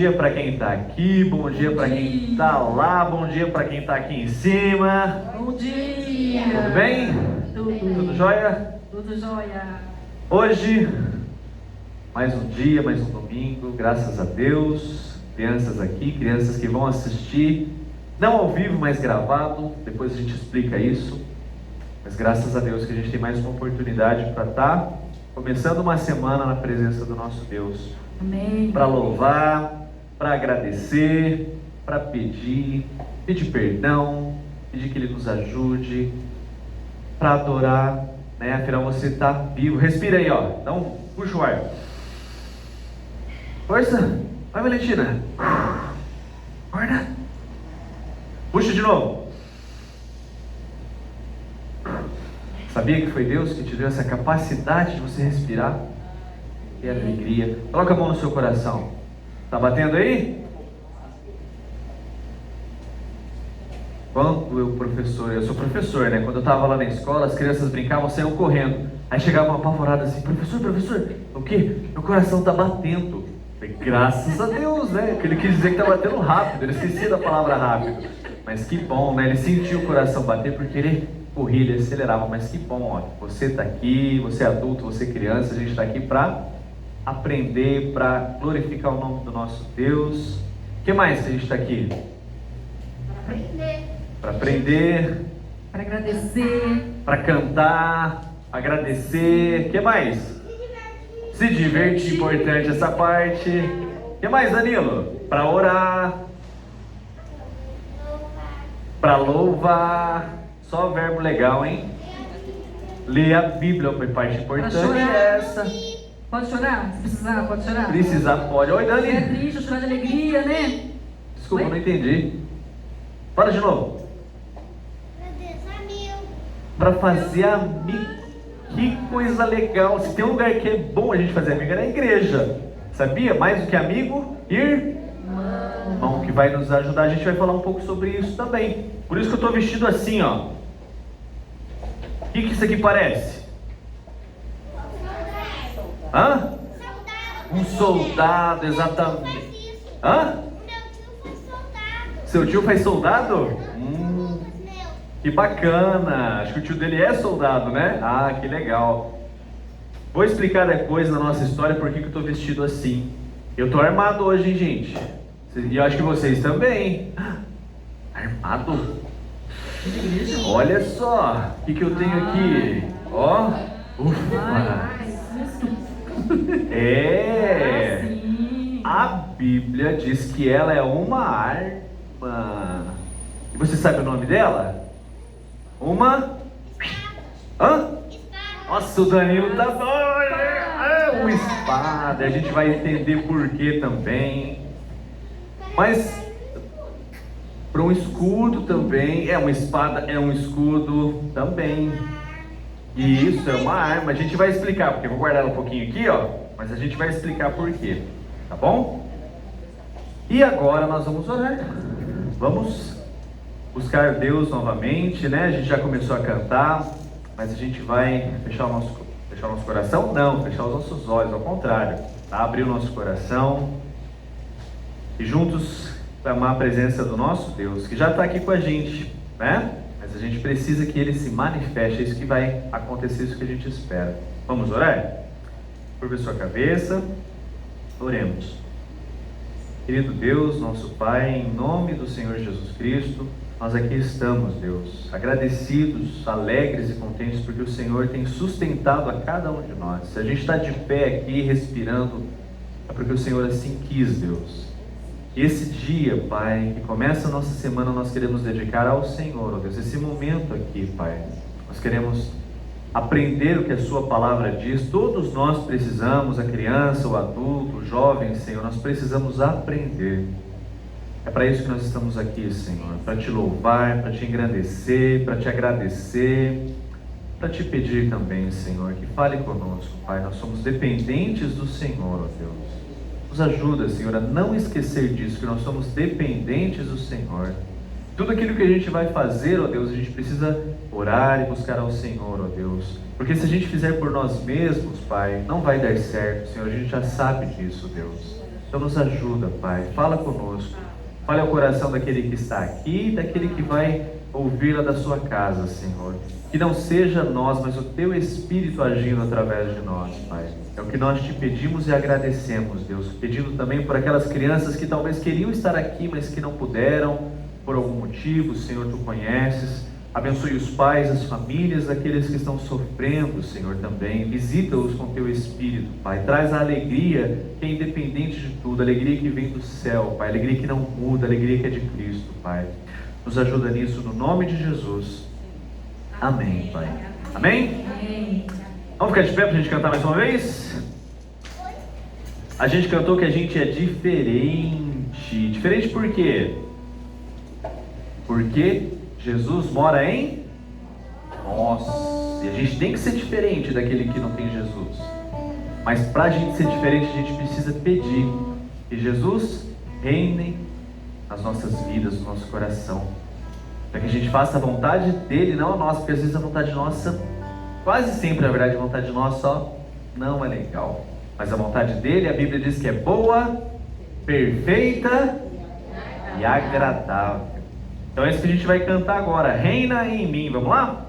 dia para quem está aqui, bom dia para quem está lá, bom dia para quem está aqui em cima. Bom dia! Tudo bem? Tudo jóia? Tudo jóia! Hoje, mais um dia, mais um domingo, graças a Deus. Crianças aqui, crianças que vão assistir, não ao vivo, mas gravado, depois a gente explica isso. Mas graças a Deus que a gente tem mais uma oportunidade para estar começando uma semana na presença do nosso Deus. Amém. Para louvar, para agradecer, para pedir perdão, pedir que Ele nos ajude, para adorar, né? Afinal você está vivo. Respira aí, ó. Então, puxa o ar. Força. Vai, Valentina. Acorda. Puxa de novo. Sabia que foi Deus que te deu essa capacidade de você respirar? Que alegria. Coloca a mão no seu coração. Tá batendo aí? Quando eu sou professor, né? Quando eu estava lá na escola, as crianças brincavam, saiam correndo. Aí chegava uma apavorada assim: professor, o quê? Meu coração tá batendo. Falei, graças a Deus, né? Porque ele quis dizer que tá batendo rápido, ele esquecia da palavra rápido. Mas que bom, né? Ele sentiu o coração bater porque ele corria, ele acelerava. Mas que bom, ó. Você tá aqui, você é adulto, você é criança, a gente tá aqui para aprender, para glorificar o nome do nosso Deus. O que mais que a gente está aqui? Para aprender. Para agradecer. Para cantar, agradecer. O que mais? Se divertir, importante essa parte. O que mais, Danilo? Para orar. Para louvar. Só verbo legal, hein? Ler a Bíblia, a parte importante é essa. Pode chorar? Se precisar, pode chorar? Precisar, pode. Oi, Dani. Se é triste, chorar de alegria, né? Desculpa, eu não entendi. Fala de novo. Para fazer amigo. Que coisa legal. Se tem um lugar que é bom a gente fazer amigo é na igreja. Sabia? Mais do que amigo, irmão, que vai nos ajudar. A gente vai falar um pouco sobre isso também. Por isso que eu estou vestido assim, ó. O que isso aqui parece? Hã? Um soldado, exatamente. Hã? Seu tio faz soldado? Que bacana. Acho que o tio dele é soldado, né? Ah, que legal. Vou explicar depois na nossa história por que eu estou vestido assim. Eu estou armado hoje, hein, gente? E eu acho que vocês também. Armado? Olha só. O que eu tenho aqui? Ó. Ufa. É. A Bíblia diz que ela é uma arma. E você sabe o nome dela? Uma? Hã? Nossa, o Danilo tá doido. É uma espada. A gente vai entender por que também. Mas para um escudo também. É uma espada, é um escudo também. E isso é uma arma. A gente vai explicar, porque eu vou guardar ela um pouquinho aqui, ó. Mas a gente vai explicar por quê. Tá bom? E agora nós vamos orar. Vamos buscar Deus novamente, né? A gente já começou a cantar, mas a gente vai fechar o nosso coração? Não, fechar os nossos olhos, ao contrário. Tá? Abrir o nosso coração e juntos clamar a presença do nosso Deus, que já está aqui com a gente, né? Mas a gente precisa que Ele se manifeste, é isso que vai acontecer, isso que a gente espera. Vamos orar? Curva sua cabeça, oremos. Querido Deus, nosso Pai, em nome do Senhor Jesus Cristo, nós aqui estamos, Deus, agradecidos, alegres e contentes, porque o Senhor tem sustentado a cada um de nós. Se a gente está de pé aqui, respirando, é porque o Senhor assim quis, Deus. E esse dia, Pai, que começa a nossa semana, nós queremos dedicar ao Senhor, ó Deus, esse momento aqui, Pai. Nós queremos aprender o que a Sua palavra diz. Todos nós precisamos, a criança, o adulto, o jovem, Senhor, nós precisamos aprender. É para isso que nós estamos aqui, Senhor, para Te louvar, para Te engrandecer, para Te agradecer, para Te pedir também, Senhor, que fale conosco, Pai. Nós somos dependentes do Senhor, ó Deus. Nos ajuda, Senhor, a não esquecer disso, que nós somos dependentes do Senhor. Tudo aquilo que a gente vai fazer, ó Deus, a gente precisa orar e buscar ao Senhor, ó Deus. Porque se a gente fizer por nós mesmos, Pai, não vai dar certo, Senhor, a gente já sabe disso, Deus. Então nos ajuda, Pai. Fala conosco. Fale ao coração daquele que está aqui e daquele que vai ouvir-la da sua casa, Senhor. Que não seja nós, mas o Teu Espírito agindo através de nós, Pai. É o que nós te pedimos e agradecemos, Deus. Pedindo também por aquelas crianças que talvez queriam estar aqui, mas que não puderam, por algum motivo, Senhor, Tu conheces. Abençoe os pais, as famílias, aqueles que estão sofrendo, Senhor, também. Visita-os com Teu Espírito, Pai. Traz a alegria que é independente de tudo, a alegria que vem do céu, Pai. A alegria que não muda, a alegria que é de Cristo, Pai. Nos ajuda nisso, no nome de Jesus. Amém, Pai. Amém? Amém. Vamos ficar de pé para a gente cantar mais uma vez? A gente cantou que a gente é diferente. Diferente por quê? Porque Jesus mora em nós. E a gente tem que ser diferente daquele que não tem Jesus. Mas para a gente ser diferente, a gente precisa pedir que Jesus reine nas nossas vidas, no nosso coração. Para que a gente faça a vontade dele, não a nossa. Porque às vezes a vontade nossa, quase sempre na verdade, a vontade nossa não é legal. Mas a vontade dele, a Bíblia diz que é boa, perfeita e agradável. Então é isso que a gente vai cantar agora. Reina em mim. Vamos lá?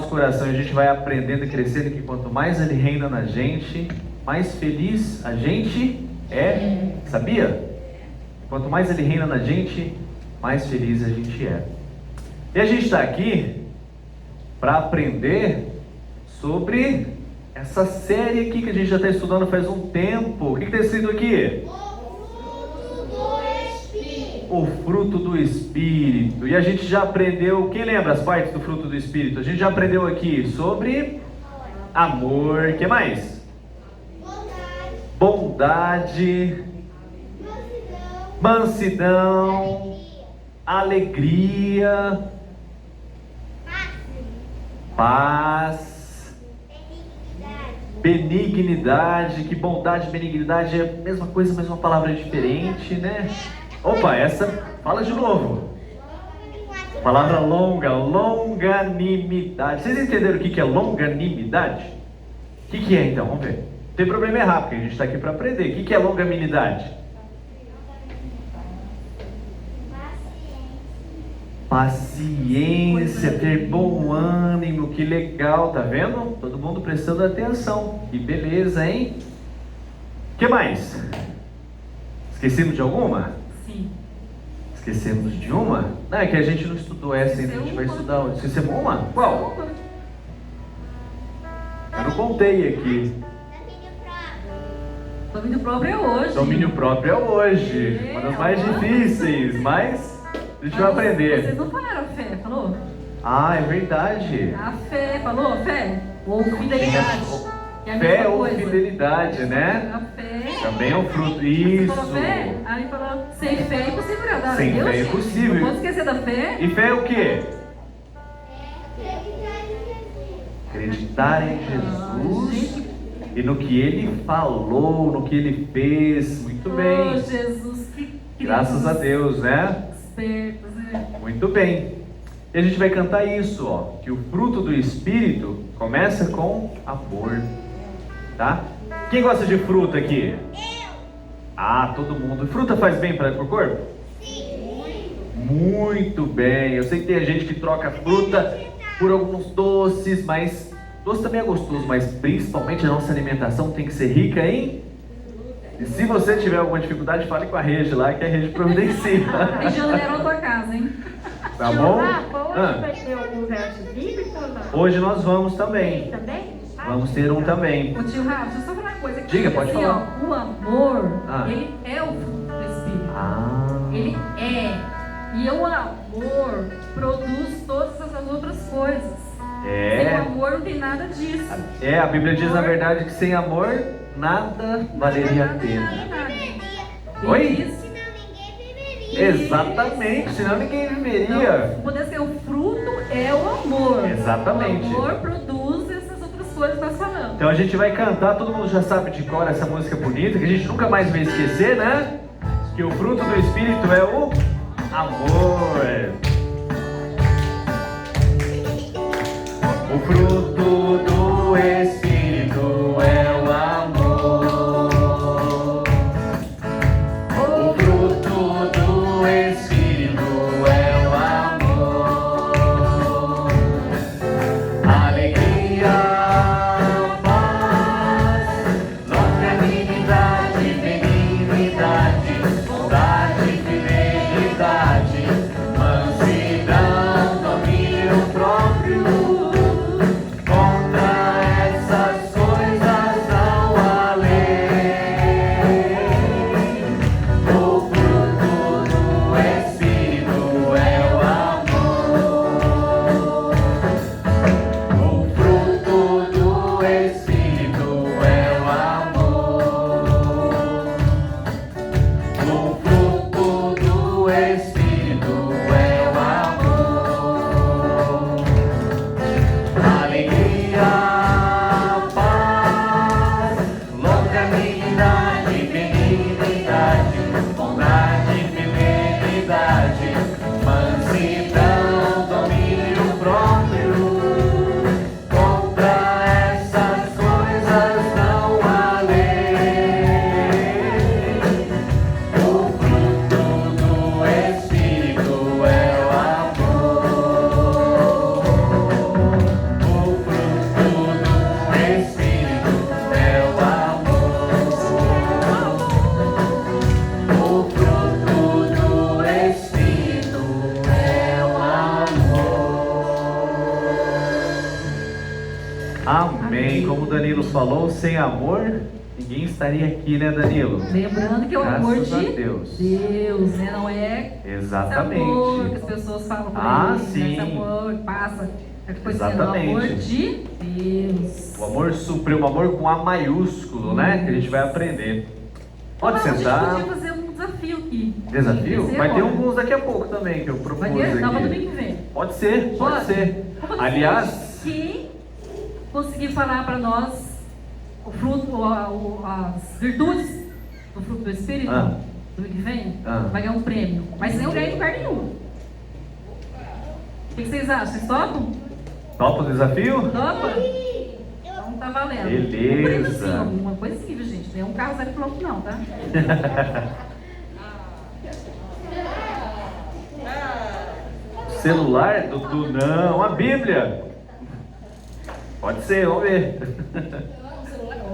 Coração, a gente vai aprendendo e crescendo que quanto mais Ele reina na gente, mais feliz a gente é. Sabia? Quanto mais Ele reina na gente, mais feliz a gente é. E a gente está aqui para aprender sobre essa série aqui que a gente já está estudando faz um tempo. O que está escrito aqui? O fruto do Espírito. E a gente já aprendeu, quem lembra as partes do fruto do Espírito? A gente já aprendeu aqui sobre amor, o que mais? Bondade, mansidão, alegria, paz, benignidade. Que bondade e benignidade é a mesma coisa, mas uma palavra diferente, né? Opa, essa, fala de novo. Palavra longa, longanimidade. Vocês entenderam o que é longanimidade? O que é então? Vamos ver. Não tem problema errar, porque a gente está aqui para aprender. O que é longanimidade? Paciência, ter bom ânimo, que legal, tá vendo? Todo mundo prestando atenção. Que beleza, hein? O que mais? Esquecemos de alguma? Sim. Esquecemos de uma? Não, é que a gente não estudou essa ainda, a gente vai estudar outra. Esquecemos uma? Qual? Eu não contei aqui. Domínio próprio é hoje. Domínio próprio é hoje. Uma das mais difíceis, mas a gente vai aprender. Vocês não falaram a fé, falou? Ah, é verdade. A fé, falou? Fé ou fidelidade. Que é a Fé mesma ou coisa. fidelidade, né? A fé. Também é um fruto. Você Isso. falou fé? Aí falou, sem fé é impossível agradar a Sem Deus. fé é impossível. Não pode esquecer da fé. E fé é o quê? Acreditar em Jesus e no que Ele falou, no que Ele fez. Muito Oh, bem. Jesus, que Graças a Deus, né? espertos, né? Muito bem. E a gente vai cantar isso, ó, que o fruto do Espírito começa com amor, tá? Quem gosta de fruta aqui? Eu. Ah, todo mundo. Fruta faz bem para o corpo? Sim. Muito bem. Eu sei que tem gente que troca fruta por alguns doces, mas doce também é gostoso, mas principalmente a nossa alimentação tem que ser rica em... E se você tiver alguma dificuldade, fale com a Regi lá, que a Regi providencia. A região era na tua casa, hein? Tá bom? Hoje vai ter algum verso bíblico ou não? Hoje nós vamos também. Também? Vamos ter um também. Ô tio Rafa, deixa eu só falar uma coisa aqui. Diga, pode assim, falar. Ó, o amor, Ah. ele é o fruto do Espírito. Ah. Ele é. E o amor produz todas essas outras coisas. Sem o É. amor não tem nada disso. É, a Bíblia diz na verdade que sem amor nada valeria a pena. Oi? Isso. Exatamente, senão ninguém viveria. Não, poder ser o fruto é o amor. Exatamente. O amor produz essas outras coisas que nós falamos. Então a gente vai cantar, todo mundo já sabe de cor essa música bonita, que a gente nunca mais vai esquecer, né? Que o fruto do Espírito é o amor. O fruto do Espírito é o amor. O fruto do Espírito é o amor. Alegria, paz, longanimidade, benignidade, bondade, fidelidade, mansidão, domínio próprio. Contra essas coisas não há lei. O fruto do Espírito é o amor. O fruto do Espírito é o amor. O fruto do Espírito é o amor. Alegria, paz, longanimidade, benignidade, bondade, fidelidade, mansidão, domínio próprio. Contra essas coisas não há lei. O fruto do Espírito é o amor. O fruto do Espírito é o amor. O fruto do Espírito é o amor. Amém. Como o Danilo falou, sem amor, ninguém estaria aqui, né, Danilo? Lembrando que é o Graças amor a de Deus. Deus, né? Não é esse amor que Exatamente. as pessoas falam por Ah, aí, sim. né? Esse amor que passa. É que foi sendo o Exatamente. amor de Deus. O amor supremo, o amor com A maiúsculo, né? Que a gente vai aprender. Pode A gente sentar. podia fazer um desafio aqui. Desafio? Fazer Vai ter agora. alguns daqui a pouco também que eu propus Vai ter? Não, para aqui. domingo que vem. Pode ser, pode ser. Vamos fazer Aliás, quem conseguir falar para nós o fruto, as virtudes do fruto do Espírito, Ah. domingo que vem, Ah. vai ganhar um prêmio. Mas sem eu ganhar em lugar nenhum. O que vocês acham? Vocês topam? topa o desafio? Topa? Então tá valendo. Beleza. Assim, alguma coisinha, viu, gente? Não é um carro zero quilômetro não, tá? Celular, Dudu? Não, a Bíblia. Pode ser, vamos ver.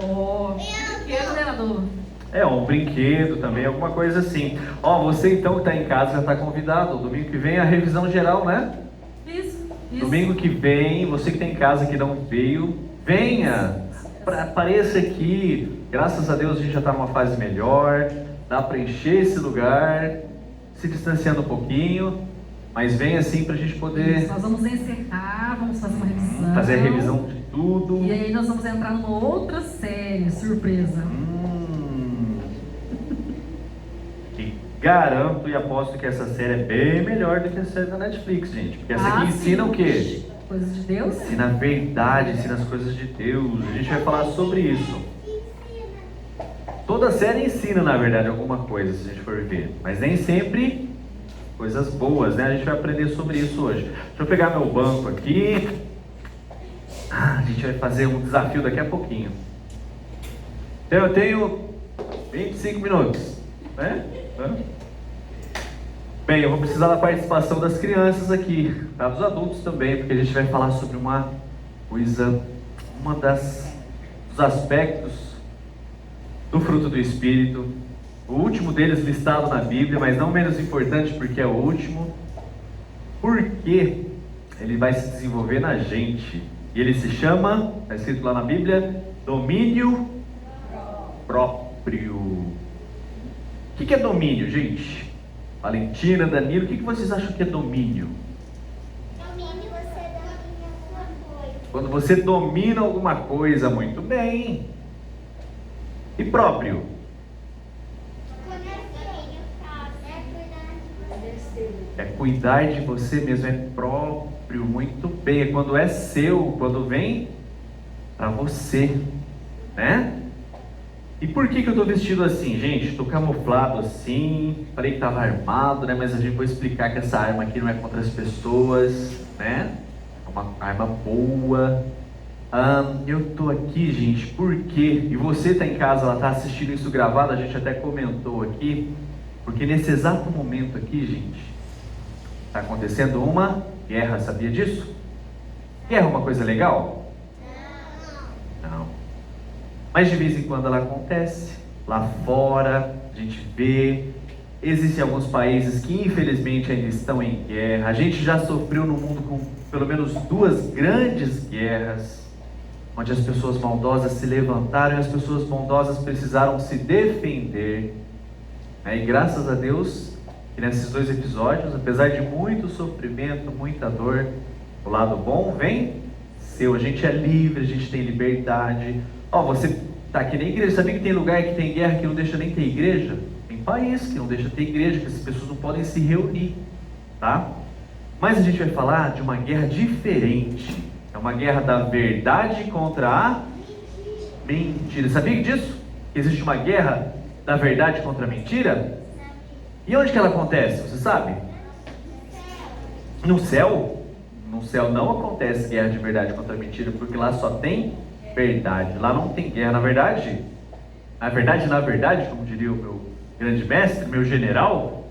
Oh, brinquedo, né, Nadu? É, um brinquedo também, alguma coisa assim. Ó, você então que está em casa já está convidado. Domingo que vem é a revisão geral, né? Isso. Domingo que vem, você que está em casa que não veio, venha, apareça aqui. Graças a Deus a gente já está numa fase melhor, dá para encher esse lugar, se distanciando um pouquinho, mas venha assim para a gente poder Isso, nós vamos encerrar, vamos fazer uma revisão. fazer a revisão de tudo. E aí nós vamos entrar numa outra série, surpresa. E garanto e aposto que essa série é bem melhor do que a série da Netflix, gente. Porque essa aqui ensina sim. o quê? Coisas de Deus? Ensina a verdade, ensina as coisas de Deus. A gente vai falar sobre isso. Toda série ensina, na verdade, alguma coisa, se a gente for ver. Mas nem sempre coisas boas, né? A gente vai aprender sobre isso hoje. Deixa eu pegar meu banco aqui. A gente vai fazer um desafio daqui a pouquinho. Então eu tenho 25 minutos, né? Bem, eu vou precisar da participação das crianças aqui, tá? Dos adultos também, porque a gente vai falar sobre uma coisa, dos aspectos do fruto do Espírito, o último deles listado na Bíblia, mas não menos importante porque é o último, porque ele vai se desenvolver na gente, e ele se chama, está escrito lá na Bíblia, domínio próprio. O que é domínio, gente? Valentina, Danilo, o que vocês acham que é domínio? Domínio, você domina alguma coisa. Quando você domina alguma coisa, muito bem. E próprio? Quando é filho, É cuidar de você mesmo, é próprio, muito bem. É quando é seu, quando vem para você, né? E por que eu estou vestido assim, gente? Estou camuflado assim, falei que estava armado, né? Mas a gente vai explicar que essa arma aqui não é contra as pessoas, né? É uma arma boa. Eu estou aqui, gente, por quê? E você está em casa, ela está assistindo isso gravado, a gente até comentou aqui, porque nesse exato momento aqui, gente, está acontecendo uma guerra, sabia disso? Guerra é uma coisa legal? Não. Mas de vez em quando ela acontece, lá fora, a gente vê, existem alguns países que infelizmente ainda estão em guerra, a gente já sofreu no mundo com pelo menos 2 grandes guerras, onde as pessoas maldosas se levantaram e as pessoas bondosas precisaram se defender, e graças a Deus, que nesses 2 episódios, apesar de muito sofrimento, muita dor, o lado bom vem seu, a gente é livre, a gente tem liberdade. Você está aqui na igreja, sabia que tem lugar que tem guerra que não deixa nem ter igreja? Tem país que não deixa ter igreja, que as pessoas não podem se reunir, tá? Mas a gente vai falar de uma guerra diferente, é uma guerra da verdade contra a mentira. Sabia disso? Que existe uma guerra da verdade contra a mentira? E onde que ela acontece, você sabe? No céu? No céu não acontece guerra de verdade contra a mentira, porque lá só tem verdade, lá não tem guerra. Na verdade, como diria o meu grande mestre, meu general,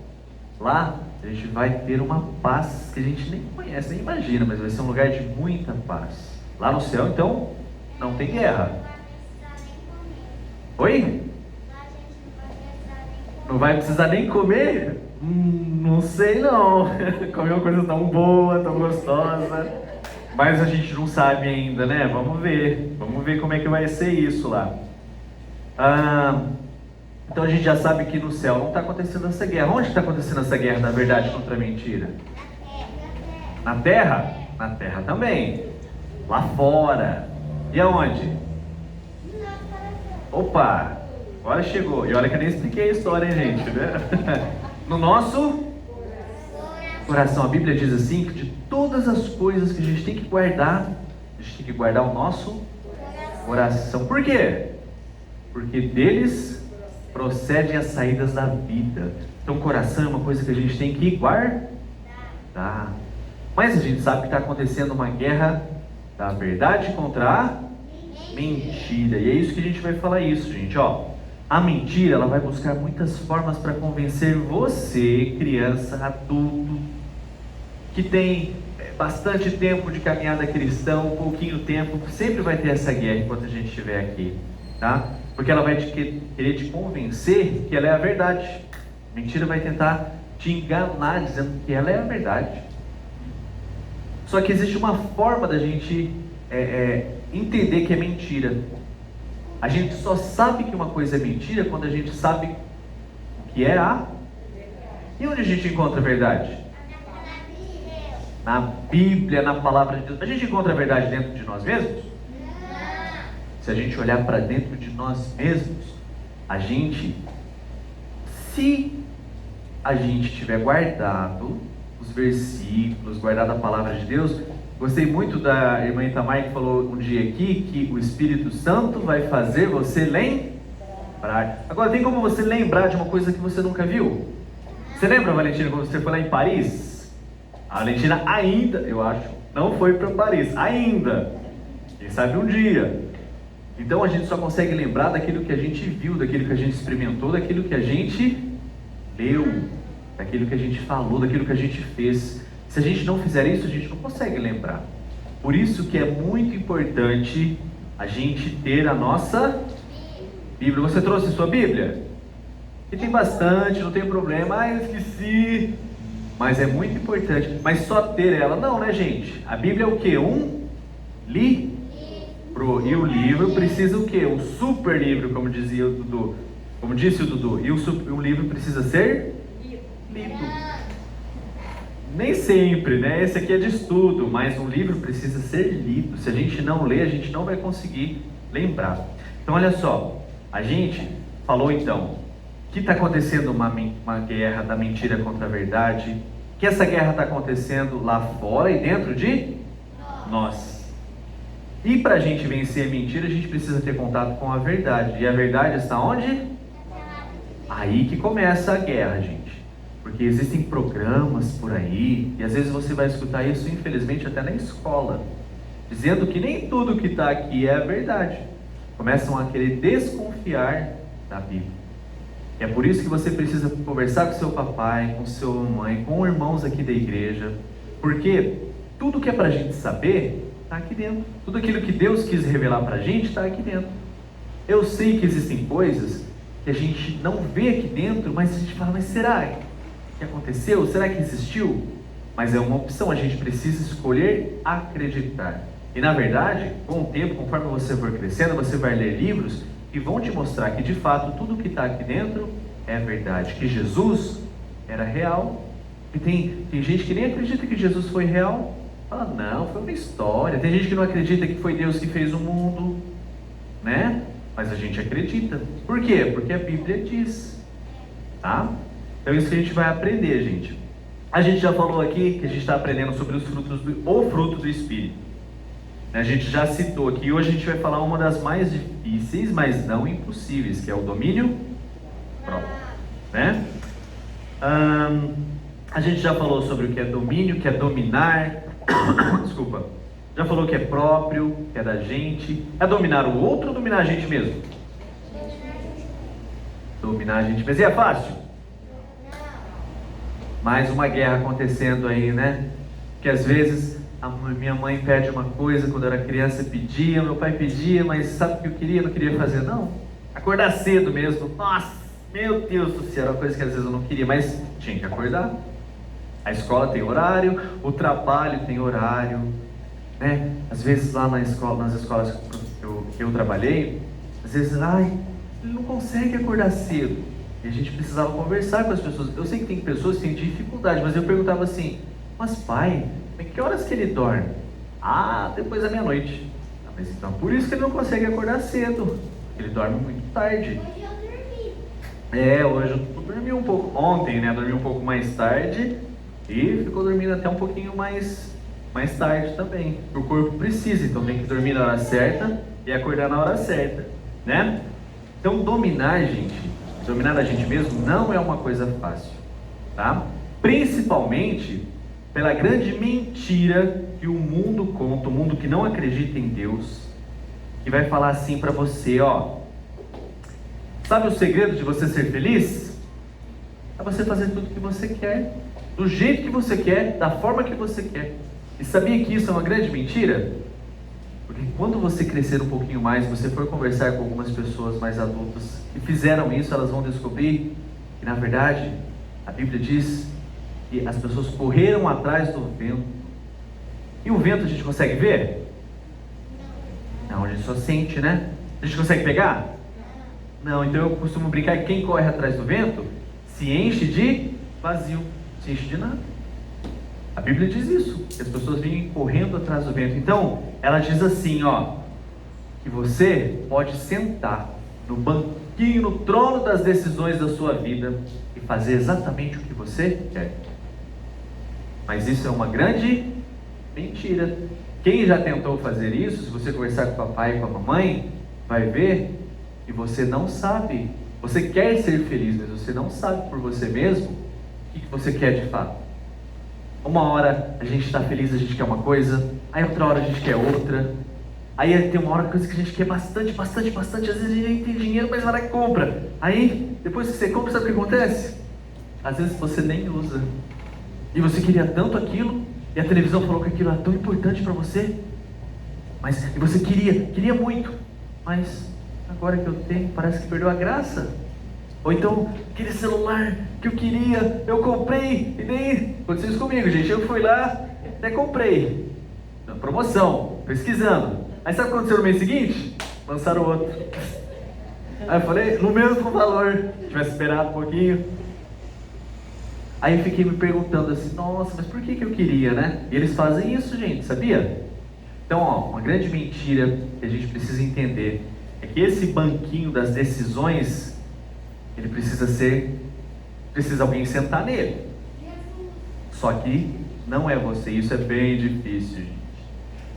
lá a gente vai ter uma paz que a gente nem conhece, nem imagina, mas vai ser um lugar de muita paz. Lá no céu, então, não tem guerra. Oi? Não vai precisar nem comer? Não sei não. Comer uma coisa tão boa, tão gostosa. Mas a gente não sabe ainda, né? Vamos ver como é que vai ser isso lá. Então a gente já sabe que no céu não está acontecendo essa guerra. Onde está acontecendo essa guerra da verdade contra a mentira? Na terra? Na terra também. Lá fora. E aonde? Opa! Agora chegou. E olha que eu nem expliquei a história, hein, gente? Né? No nosso coração. A Bíblia diz assim, que de todas as coisas que a gente tem que guardar, a gente tem que guardar o nosso coração. Por quê? Porque deles procedem as saídas da vida. Então o coração é uma coisa que a gente tem que guardar. Mas a gente sabe que está acontecendo uma guerra da verdade contra a mentira. E é isso que a gente vai falar isso, gente, ó. A mentira, ela vai buscar muitas formas para convencer você, criança, adulto, que tem bastante tempo de caminhada cristã, um pouquinho tempo, sempre vai ter essa guerra enquanto a gente estiver aqui, tá? Porque ela vai querer te convencer que ela é a verdade. A mentira vai tentar te enganar dizendo que ela é a verdade. Só que existe uma forma da gente entender que é mentira. A gente só sabe que uma coisa é mentira quando a gente sabe o que é a... E onde a gente encontra a verdade? Na Bíblia, na palavra de Deus. A gente encontra a verdade dentro de nós mesmos? Se a gente olhar para dentro de nós mesmos, se a gente tiver guardado os versículos, guardado a palavra de Deus. Gostei muito da irmã Itamar, que falou um dia aqui que o Espírito Santo vai fazer você lembrar. Agora, tem como você lembrar de uma coisa que você nunca viu? Você lembra, Valentina, quando você foi lá em Paris? A Valentina ainda, eu acho, não foi para Paris, ainda. Quem sabe um dia. Então a gente só consegue lembrar daquilo que a gente viu, daquilo que a gente experimentou, daquilo que a gente leu, daquilo que a gente falou, daquilo que a gente fez. Se a gente não fizer isso, a gente não consegue lembrar. Por isso que é muito importante a gente ter a nossa Bíblia. Você trouxe sua Bíblia? E tem bastante, não tem problema. Eu esqueci. Mas é muito importante. Mas só ter ela não, né, gente? A Bíblia é o quê? Um livro. E o livro precisa o quê? Um super livro, como dizia o Dudu. Como disse o Dudu. E o livro precisa ser lido. Nem sempre, né? Esse aqui é de estudo, mas um livro precisa ser lido. Se a gente não ler, a gente não vai conseguir lembrar. Então, olha só. A gente falou então que está acontecendo uma guerra da mentira contra a verdade. Que essa guerra está acontecendo lá fora e dentro de nós. E para a gente vencer a mentira, a gente precisa ter contato com a verdade. E a verdade está onde? Aí que começa a guerra, gente. Porque existem programas por aí, e às vezes você vai escutar isso, infelizmente, até na escola, dizendo que nem tudo que está aqui é a verdade. Começam a querer desconfiar da Bíblia. E é por isso que você precisa conversar com seu papai, com sua mãe, com irmãos aqui da igreja, porque tudo que é para a gente saber está aqui dentro. Tudo aquilo que Deus quis revelar para a gente está aqui dentro. Eu sei que existem coisas que a gente não vê aqui dentro, mas a gente fala, mas será que aconteceu? Será que existiu? Mas é uma opção, a gente precisa escolher acreditar. E na verdade, com o tempo, conforme você for crescendo, você vai ler livros que vão te mostrar que de fato tudo que está aqui dentro é verdade, que Jesus era real. E tem gente que nem acredita que Jesus foi real. Fala, não, foi uma história. Tem gente que não acredita que foi Deus que fez o mundo, né? Mas a gente acredita. Por quê? Porque a Bíblia diz, tá? Então isso que a gente vai aprender, gente. A gente já falou aqui que a gente está aprendendo sobre os frutos o fruto do Espírito. A gente já citou aqui. Hoje a gente vai falar uma das mais difíceis, mas não impossíveis, que é o domínio próprio, né? A gente já falou sobre o que é domínio, o que é dominar. Desculpa. Já falou que é próprio, que é da gente. É dominar o outro ou dominar a gente mesmo? Dominar a gente mesmo. E é fácil? Mais uma guerra acontecendo aí, né? Que às vezes a minha mãe pede uma coisa, quando eu era criança pedia, meu pai pedia, mas sabe o que eu queria? Não queria fazer, não. Acordar cedo mesmo. Nossa, meu Deus do céu, era uma coisa que às vezes eu não queria, mas tinha que acordar. A escola tem horário, o tem horário, né? Às vezes lá na escola, nas escolas que eu trabalhei, às vezes, ele não consegue acordar cedo. E a gente precisava conversar com as pessoas. Eu sei que tem pessoas que têm dificuldade, mas eu perguntava assim, mas pai, que horas que ele dorme? Depois da meia-noite. Mas então, por isso que ele não consegue acordar cedo. Ele dorme muito tarde. Hoje eu dormi um pouco, ontem, né, dormi um pouco mais tarde e ficou dormindo até um pouquinho mais tarde também. O corpo precisa, então tem que dormir na hora certa e acordar na hora certa, né? Então dominar a gente mesmo não é uma coisa fácil, tá? Principalmente pela grande mentira que o mundo conta, o mundo que não acredita em Deus, que vai falar assim para você, ó. Sabe o segredo de você ser feliz? É você fazer tudo que você quer, do jeito que você quer, da forma que você quer. E sabia que isso é uma grande mentira? Porque quando você crescer um pouquinho mais, você for conversar com algumas pessoas mais adultas que fizeram isso, elas vão descobrir que, na verdade, a Bíblia diz que as pessoas correram atrás do vento. E o vento a gente consegue ver? Não, a gente só sente, né? A gente consegue pegar? Não, então eu costumo brincar que quem corre atrás do vento se enche de vazio, se enche de nada. A Bíblia diz isso, que as pessoas vêm correndo atrás do vento. Então, ela diz assim, ó, que você pode sentar no banquinho, no trono das decisões da sua vida e fazer exatamente o que você quer. Mas isso é uma grande mentira. Quem já tentou fazer isso, se você conversar com o papai e com a mamãe, vai ver que você não sabe. Você quer ser feliz, mas você não sabe por você mesmo o que você quer de fato. Uma hora a gente está feliz, a gente quer uma coisa, aí outra hora a gente quer outra, aí tem uma hora coisa que a gente quer bastante, às vezes a gente nem tem dinheiro, mas vai lá e compra. Aí, depois que você compra, sabe o que acontece? Às vezes você nem usa, e você queria tanto aquilo, e a televisão falou que aquilo era tão importante para você, e você queria muito, mas agora que eu tenho, parece que perdeu a graça. Ou então, aquele celular que eu queria, eu comprei, e nem aconteceu isso comigo, gente. Eu fui lá, até comprei, na promoção, pesquisando. Aí sabe o que aconteceu no mês seguinte? Lançaram outro. Aí eu falei, no mesmo valor, tivesse esperado um pouquinho. Aí eu fiquei me perguntando assim, nossa, mas por que eu queria, né? E eles fazem isso, gente, sabia? Então, ó, uma grande mentira que a gente precisa entender é que esse banquinho das decisões, ele precisa alguém sentar nele. Só que não é você, isso é bem difícil, gente.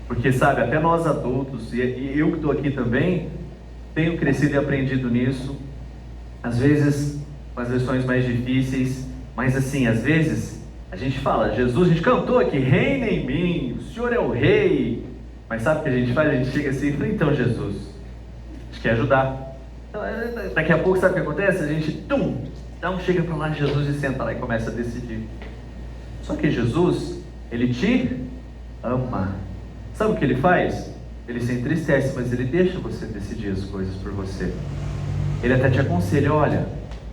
Porque sabe, até nós adultos, e eu que estou aqui também, tenho crescido e aprendido nisso, às vezes com as lições mais difíceis, mas assim, às vezes a gente fala, Jesus, a gente cantou aqui, reina em mim, o Senhor é o rei, mas sabe o que a gente faz? A gente chega assim e fala, então Jesus, a gente quer ajudar. Daqui a pouco, sabe o que acontece? A gente, chega para lá de Jesus e senta lá e começa a decidir. Só que Jesus, Ele te ama. Sabe o que Ele faz? Ele se entristece, mas Ele deixa você decidir as coisas por você. Ele até te aconselha, olha,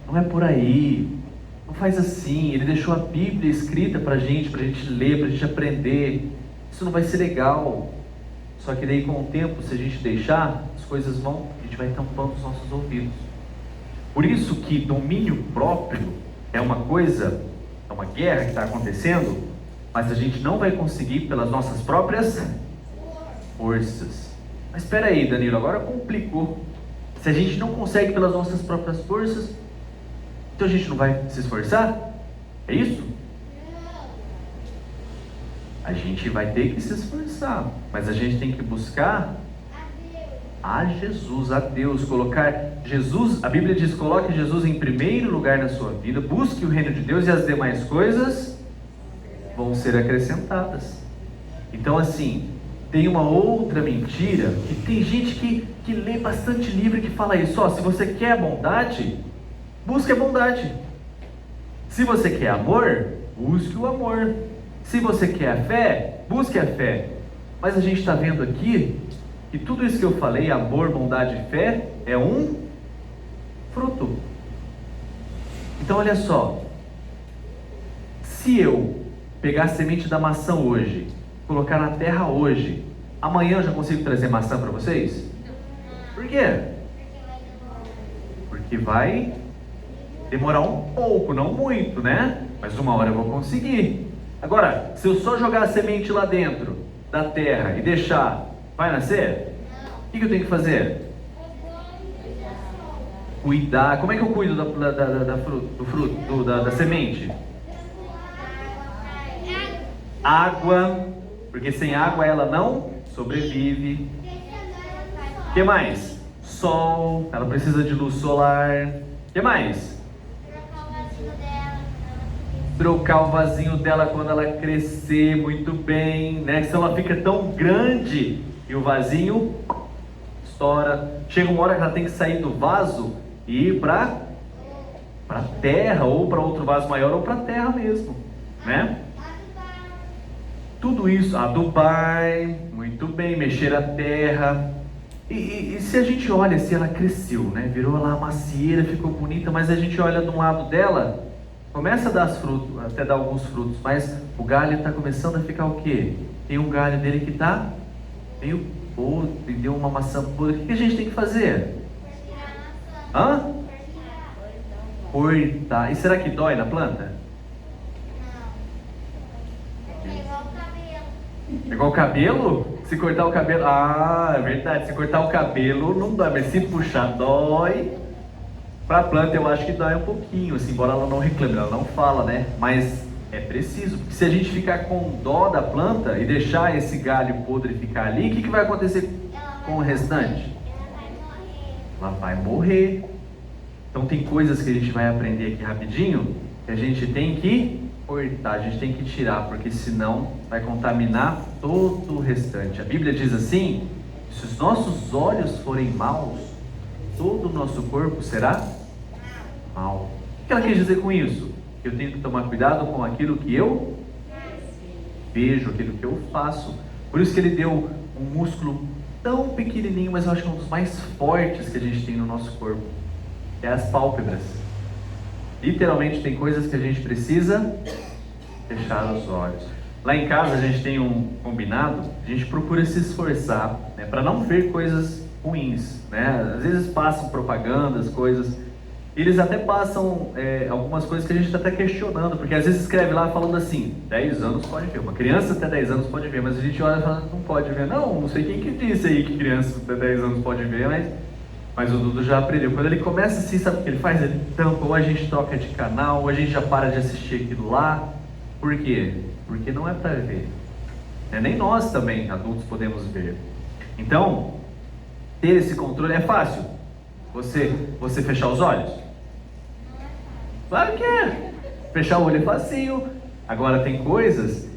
não é por aí, não faz assim. Ele deixou a Bíblia escrita para a gente ler, para a gente aprender. Isso não vai ser legal. Só que daí com o tempo, se a gente deixar, as coisas a gente vai tampando os nossos ouvidos. Por isso que domínio próprio é uma coisa, é uma guerra que está acontecendo, mas a gente não vai conseguir pelas nossas próprias forças. Mas espera aí, Danilo, agora complicou. Se a gente não consegue pelas nossas próprias forças, então a gente não vai se esforçar? É isso? A gente vai ter que se esforçar, mas a gente tem que buscar a Jesus, a Deus, colocar Jesus, a Bíblia diz, coloque Jesus em primeiro lugar na sua vida, busque o reino de Deus e as demais coisas vão ser acrescentadas. Então assim, tem uma outra mentira, que tem gente que lê bastante livro que fala isso, se você quer a bondade, busque a bondade. Se você quer amor, busque o amor. Se você quer a fé, busque a fé. Mas a gente está vendo aqui que tudo isso que eu falei, amor, bondade e fé, é um fruto. Então olha só, se eu pegar a semente da maçã hoje, colocar na terra hoje, amanhã eu já consigo trazer maçã para vocês? Por quê? Porque vai demorar um pouco, não muito, né? Mas uma hora eu vou conseguir. Agora, se eu só jogar a semente lá dentro da terra e deixar, vai nascer? O que eu tenho que fazer? Cuidar. Como é que eu cuido da semente? Água, porque sem água ela não sobrevive. O que mais? Sol, ela precisa de luz solar. O que mais? Trocar o vasinho dela quando ela crescer muito bem, né? Senão ela fica tão grande e o vasinho estoura. Chega uma hora que ela tem que sair do vaso e ir para terra, ou para outro vaso maior, ou para terra mesmo, né? Tudo isso, adubar, muito bem, mexer a terra. E se a gente olha, se ela cresceu, né? Virou lá a macieira, ficou bonita, mas a gente olha de um lado dela, começa a dar frutos, até dar alguns frutos, mas o galho está começando a ficar o quê? Tem um galho dele que está meio podre, deu uma maçã podre. O que a gente tem que fazer? Hã? Cortar. E será que dói na planta? É igual o cabelo? Se cortar o cabelo... Ah, é verdade. Se cortar o cabelo não dói, mas se puxar dói. Para a planta eu acho que dói um pouquinho, assim, embora ela não reclame, ela não fala, né? Mas é preciso, porque se a gente ficar com dó da planta e deixar esse galho podre ficar ali, o que vai acontecer com o restante? Ela vai morrer. Então tem coisas que a gente vai aprender aqui rapidinho, que a gente tem que cortar, a gente tem que tirar, porque senão vai contaminar todo o restante. A Bíblia diz assim, se os nossos olhos forem maus, todo o nosso corpo será mal. O que ela quer dizer com isso? Eu tenho que tomar cuidado com aquilo que eu vejo, aquilo que eu faço. Por isso que ele deu um músculo tão pequenininho, mas eu acho que é um dos mais fortes que a gente tem no nosso corpo. É as pálpebras. Literalmente tem coisas que a gente precisa fechar os olhos. Lá em casa a gente tem um combinado, a gente procura se esforçar, né, para não ver coisas ruins, né? Às vezes passam propagandas, coisas, e eles até passam algumas coisas que a gente está até questionando, porque às vezes escreve lá falando assim, 10 anos pode ver, uma criança até 10 anos pode ver, mas a gente olha e fala, não pode ver, não sei quem que disse aí que criança até 10 anos pode ver, mas o Dudu já aprendeu. Quando ele começa assim, sabe o que ele faz? Ele tampa, ou a gente troca de canal, ou a gente já para de assistir aquilo lá. Por quê? Porque não é para ver. Nem nós também, adultos, podemos ver. Então, ter esse controle é fácil. Você fechar os olhos? Claro que é. Fechar o olho é facinho. Agora tem coisas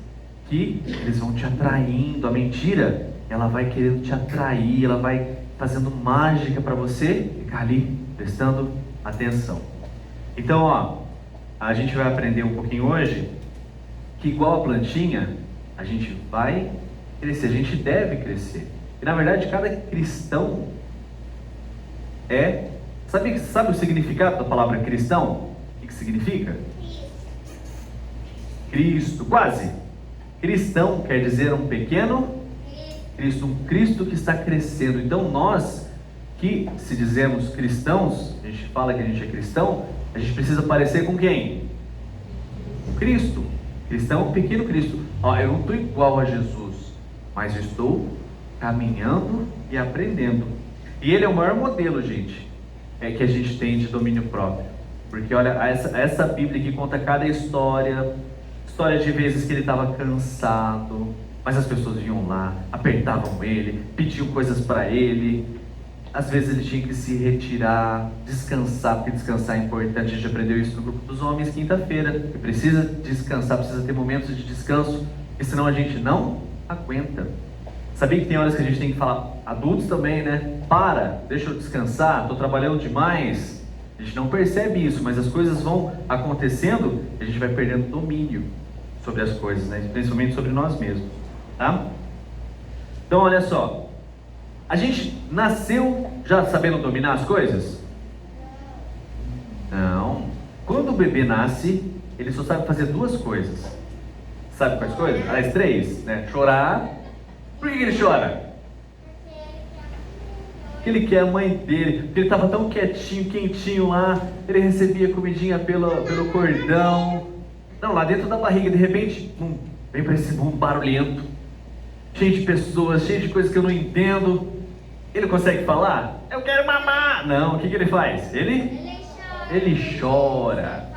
que eles vão te atraindo. A mentira, ela vai querendo te atrair, ela vai fazendo mágica para você ficar ali prestando atenção. Então, a gente vai aprender um pouquinho hoje que igual a plantinha, a gente vai crescer, a gente deve crescer. E na verdade, cada cristão sabe o significado da palavra cristão? O que significa? Cristo, quase. Cristão quer dizer um pequeno Cristo, um Cristo que está crescendo. Então nós, que se dizemos cristãos, a gente fala que a gente é cristão, a gente precisa parecer com quem? Com Cristo. Cristão, um pequeno Cristo. Eu não estou igual a Jesus, mas eu estou caminhando e aprendendo. E ele é o maior modelo, gente, que a gente tem de domínio próprio. Porque olha, essa Bíblia que conta cada história de vezes que ele estava cansado, mas as pessoas vinham lá, apertavam ele, pediam coisas para ele. Às vezes ele tinha que se retirar, descansar, porque descansar é importante. A gente aprendeu isso no grupo dos homens quinta-feira, que precisa descansar, precisa ter momentos de descanso, porque senão a gente não aguenta. Sabia que tem horas que a gente tem que falar, adultos também, né? Deixa eu descansar, estou trabalhando demais. A gente não percebe isso, mas as coisas vão acontecendo e a gente vai perdendo domínio sobre as coisas, né? Principalmente sobre nós mesmos, tá? Então olha só, a gente nasceu já sabendo dominar as coisas? Não. Quando o bebê nasce, ele só sabe fazer duas coisas. Sabe quais coisas? As três, né? Chorar. Por que ele chora? Porque ele quer a mãe dele, porque ele estava tão quietinho, quentinho lá, ele recebia comidinha pelo cordão. Não, lá dentro da barriga, de repente, vem para esse mundo barulhento, cheio de pessoas, cheio de coisas que eu não entendo. Ele consegue falar? Eu quero mamar! Não, o que ele faz? Ele chora.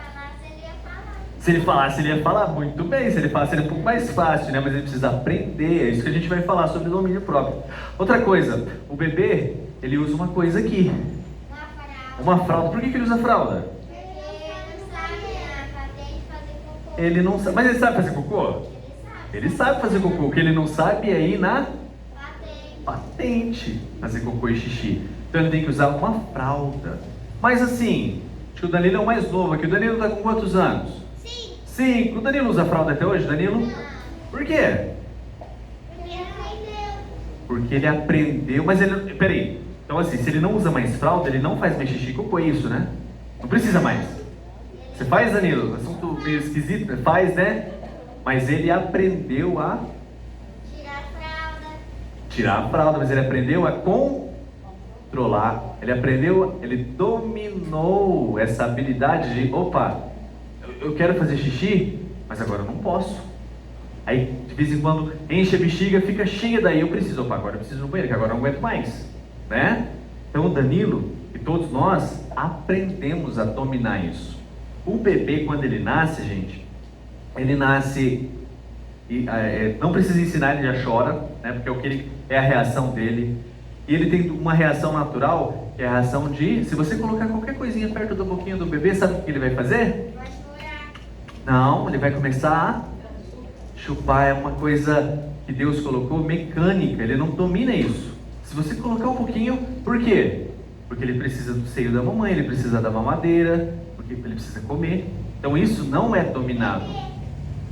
Se ele falasse, ele ia falar muito bem. Se ele falasse, seria um pouco mais fácil, né? Mas ele precisa aprender. É isso que a gente vai falar sobre domínio próprio. Outra coisa, o bebê, ele usa uma coisa aqui. Uma fralda. Por que ele usa fralda? Ele não sabe. Mas ele sabe fazer cocô? Ele sabe fazer cocô. O que ele não sabe é ir na patente fazer cocô e xixi. Então ele tem que usar uma fralda. Mas assim, acho que o Danilo é o mais novo aqui. O Danilo está com quantos anos? 5. O Danilo usa fralda até hoje, Danilo? Por quê? Porque ele aprendeu, mas ele... Peraí. Então assim, se ele não usa mais fralda, ele não faz mais xixi e cocô, é isso, né? Não precisa mais. Você faz, Danilo? Assunto meio esquisito, faz, né? Mas ele aprendeu a... Tirar a fralda, mas ele aprendeu a controlar. Ele aprendeu, ele dominou essa habilidade de... Opa, eu quero fazer xixi, mas agora eu não posso. Aí, de vez em quando, enche a bexiga, fica cheia, daí eu preciso, opa, agora eu preciso ir no banheiro, que agora eu não aguento mais, né? Então o Danilo e todos nós aprendemos a dominar isso. O bebê, quando ele nasce, gente, ele nasce, não precisa ensinar, ele já chora, né? Porque é a reação dele. E ele tem uma reação natural, que é a reação de, se você colocar qualquer coisinha perto da boquinha do bebê, sabe o que ele vai fazer? Vai chorar. Não, ele vai começar a chupar. É uma coisa que Deus colocou mecânica, ele não domina isso. Se você colocar um pouquinho, por quê? Porque ele precisa do seio da mamãe, ele precisa da mamadeira, porque ele precisa comer. Então isso não é dominado,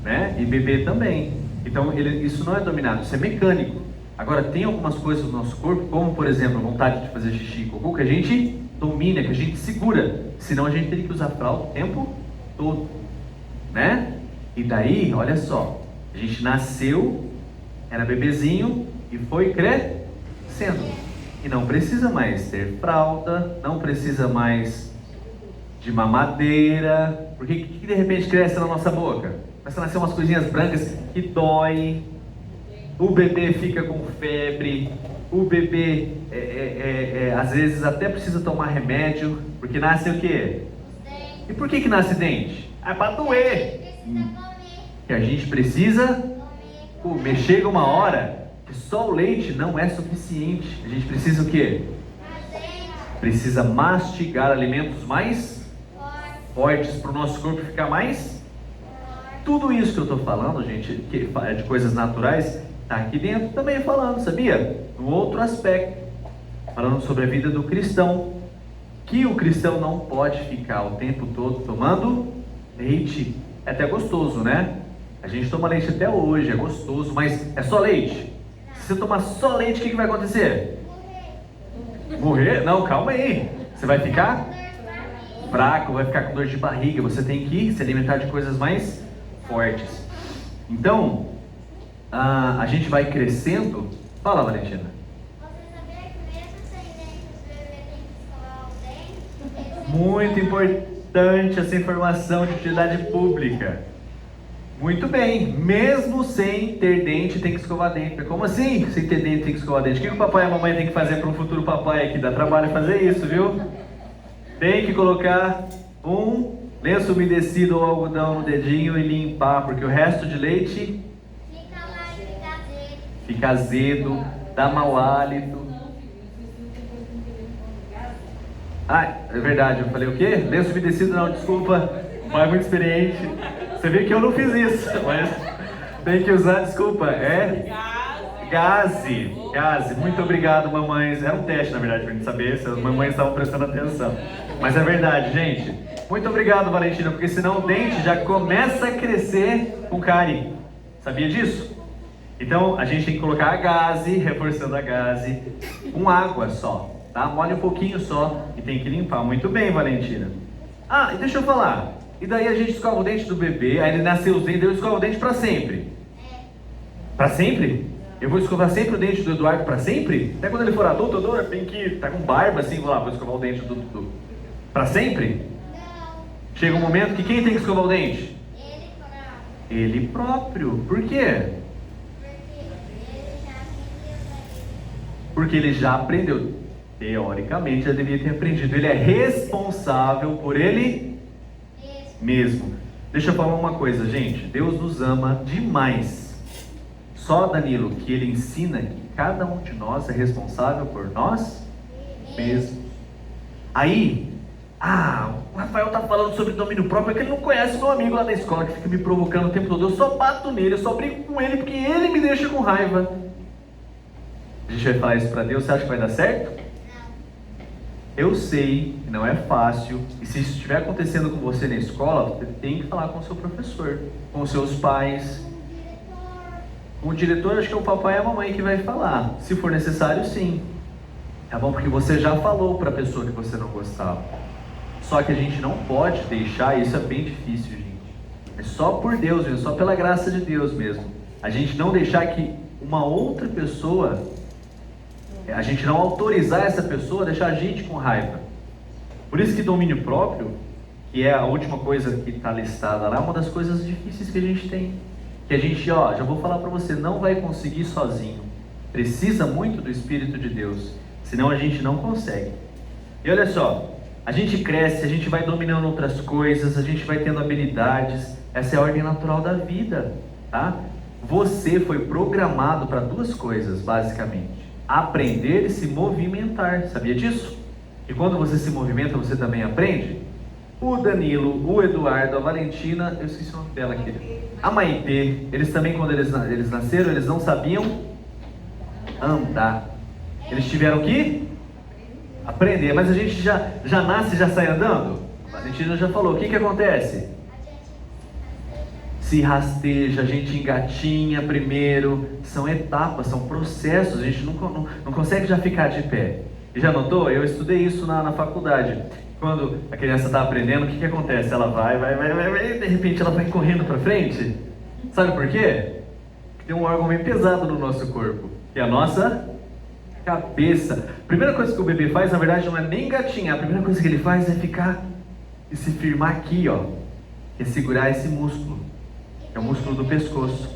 né? E bebê também. Então isso não é dominado, isso é mecânico. Agora tem algumas coisas no nosso corpo, como por exemplo a vontade de fazer xixi e cocô, que a gente domina, que a gente segura. Senão a gente teria que usar fralda o tempo todo, né? E daí, olha só, a gente nasceu, era bebezinho e foi crescendo. E não precisa mais ter fralda, não precisa mais de mamadeira. Porque o que de repente cresce na nossa boca? Começa a nascer umas coisinhas brancas que dói. O bebê fica com febre. O bebê, às vezes, até precisa tomar remédio. Porque nasce o quê? E por que nasce dente? É para doer. Que a gente precisa comer. Chega uma hora que só o leite não é suficiente. A gente precisa o quê? Precisa mastigar alimentos mais fortes para o nosso corpo ficar mais... Tudo isso que eu estou falando, gente, que é de coisas naturais, está aqui dentro também falando, sabia? No outro aspecto, falando sobre a vida do cristão, que o cristão não pode ficar o tempo todo tomando leite. É até gostoso, né? A gente toma leite até hoje, é gostoso, mas é só leite. Se você tomar só leite, o que vai acontecer? Morrer? Não, calma aí. Você vai ficar fraco, vai ficar com dor de barriga. Você tem que se alimentar de coisas mais fortes. Então, a gente vai crescendo. Fala, Valentina. Você sabia que mesmo sem dente, os bebês têm que escovar o dente? Muito importante essa informação de utilidade pública. Muito bem, mesmo sem ter dente tem que escovar dente. Como assim? Sem ter dente tem que escovar dente? O que o papai e a mamãe tem que fazer para um futuro papai aqui? Dá trabalho fazer isso, viu? Tem que colocar um lenço umedecido ou algodão no dedinho e limpar, porque o resto de leite Fica lá e fica azedo. fica azedo, dá mau hálito. Ah, é verdade, eu falei o quê? Lenço umedecido não, desculpa, o pai é muito experiente. Você vê que eu não fiz isso, mas tem que usar, desculpa, gaze. Muito obrigado, mamães. Era um teste, na verdade, pra gente saber se as mamães estavam prestando atenção. Mas é verdade, gente. Muito obrigado, Valentina, porque senão o dente já começa a crescer com cárie. Sabia disso? Então, a gente tem que colocar a gaze, reforçando a gaze, com água só, tá? Molha um pouquinho só e tem que limpar. Muito bem, Valentina. Ah, e deixa eu falar. E daí a gente escova o dente do bebê, aí ele nasceu os dentes, eu escovo o dente pra sempre. Pra sempre? Eu vou escovar sempre o dente do Eduardo pra sempre? Até quando ele for adulto, eu tenho que tá com barba assim, vou escovar o dente do Dudu. Pra sempre? Não. Chega um momento que quem tem que escovar o dente? Ele próprio. Ele próprio. Por quê? Porque ele já aprendeu. Porque ele já aprendeu. Teoricamente, já deveria ter aprendido. Ele é responsável por ele mesmo. Deixa eu falar uma coisa, gente. Deus nos ama demais. Só, Danilo, que ele ensina que cada um de nós é responsável por nós mesmos. Aí, o Rafael tá falando sobre domínio próprio, é que ele não conhece meu amigo lá da escola, que fica me provocando o tempo todo. Eu só bato nele, eu só brigo com ele, porque ele me deixa com raiva. A gente vai falar isso para Deus, você acha que vai dar certo? Eu sei que não é fácil, e se isso estiver acontecendo com você na escola, você tem que falar com o seu professor, com os seus pais. Com o diretor, acho que é o papai e a mamãe que vai falar. Se for necessário, sim. Tá bom? Porque você já falou para a pessoa que você não gostava. Só que a gente não pode deixar, isso é bem difícil, gente. É só por Deus mesmo, só pela graça de Deus mesmo. A gente não deixar que uma outra pessoa, a gente não autorizar essa pessoa a deixar a gente com raiva. Por isso que domínio próprio, que é a última coisa que está listada lá, é uma das coisas difíceis que a gente tem. Que a gente, já vou falar para você, não vai conseguir sozinho. Precisa muito do Espírito de Deus, senão a gente não consegue. E olha só, a gente cresce, a gente vai dominando outras coisas, a gente vai tendo habilidades. Essa é a ordem natural da vida, tá? Você foi programado para duas coisas, basicamente: aprender e se movimentar. Sabia disso? E quando você se movimenta, você também aprende? O Danilo, o Eduardo, a Valentina, eu esqueci o nome dela aqui, a Maitê, eles também, quando eles nasceram, eles não sabiam andar. Eles tiveram que aprender. Mas a gente já nasce e já sai andando? A Valentina já falou. O que acontece? Se rasteja, a gente engatinha primeiro. São etapas, são processos. A gente não consegue já ficar de pé. E já notou? Eu estudei isso na faculdade. Quando a criança está aprendendo, o que acontece? Ela vai, e de repente ela vai correndo para frente. Sabe por quê? Porque tem um órgão bem pesado no nosso corpo, que é a nossa cabeça. A primeira coisa que o bebê faz, na verdade, não é nem engatinhar. A primeira coisa que ele faz é ficar e se firmar aqui, que é segurar esse músculo, que é o músculo do pescoço.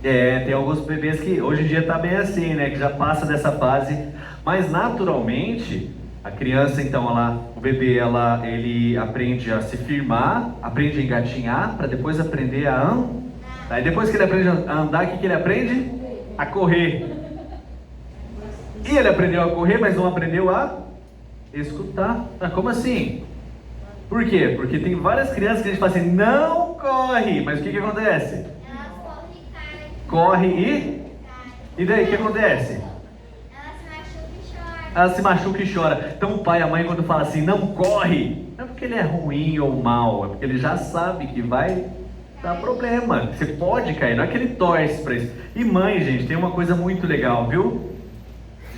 Tem alguns bebês que hoje em dia está bem assim, né? Que já passa dessa fase. Mas naturalmente, a criança, então, o bebê, ele aprende a se firmar, aprende a engatinhar, para depois aprender a andar. Aí depois que ele aprende a andar, o que ele aprende? A correr. E ele aprendeu a correr, mas não aprendeu a escutar. Como assim? Por quê? Porque tem várias crianças que a gente fala assim, não corre, mas o que acontece? Corre e daí o que acontece? Ela se machuca e chora. Então o pai e a mãe, quando fala assim, não corre, não é porque ele é ruim ou mal, é porque ele já sabe que vai dar problema, você pode cair, não é que ele torce para isso. E mãe, gente, tem uma coisa muito legal, viu?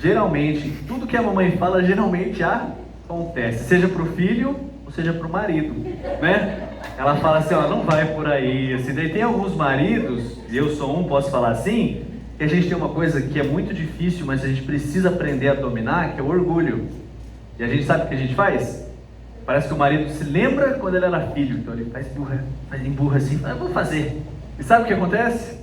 Geralmente, tudo que a mamãe fala, geralmente acontece, seja para o filho ou seja para o marido, né? Ela fala assim, não vai por aí, assim. Daí tem alguns maridos, e eu sou um, posso falar assim, que a gente tem uma coisa que é muito difícil, mas a gente precisa aprender a dominar, que é o orgulho. E a gente sabe o que a gente faz? Parece que o marido se lembra quando ele era filho, então ele faz emburra assim, eu vou fazer. E sabe o que acontece?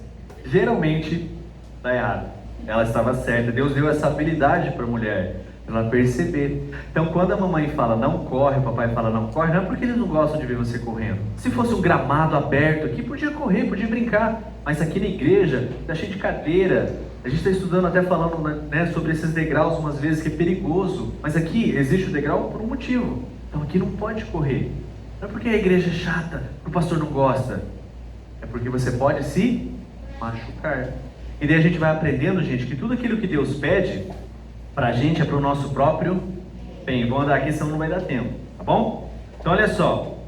Geralmente está errado. Ela estava certa. Deus deu essa habilidade para a mulher, para ela perceber. Então quando a mamãe fala não corre, o papai fala não corre, não é porque eles não gostam de ver você correndo. Se fosse um gramado aberto aqui, podia correr, podia brincar. Mas aqui na igreja está cheio de cadeira. A gente está estudando, até falando, né, sobre esses degraus umas vezes, que é perigoso. Mas aqui existe o degrau por um motivo. Então aqui não pode correr. Não é porque a igreja é chata, porque o pastor não gosta. É porque você pode se machucar. E daí a gente vai aprendendo, gente, que tudo aquilo que Deus pede pra gente é pro nosso próprio bem. Vamos andar aqui, senão não vai dar tempo, tá bom? Então olha só,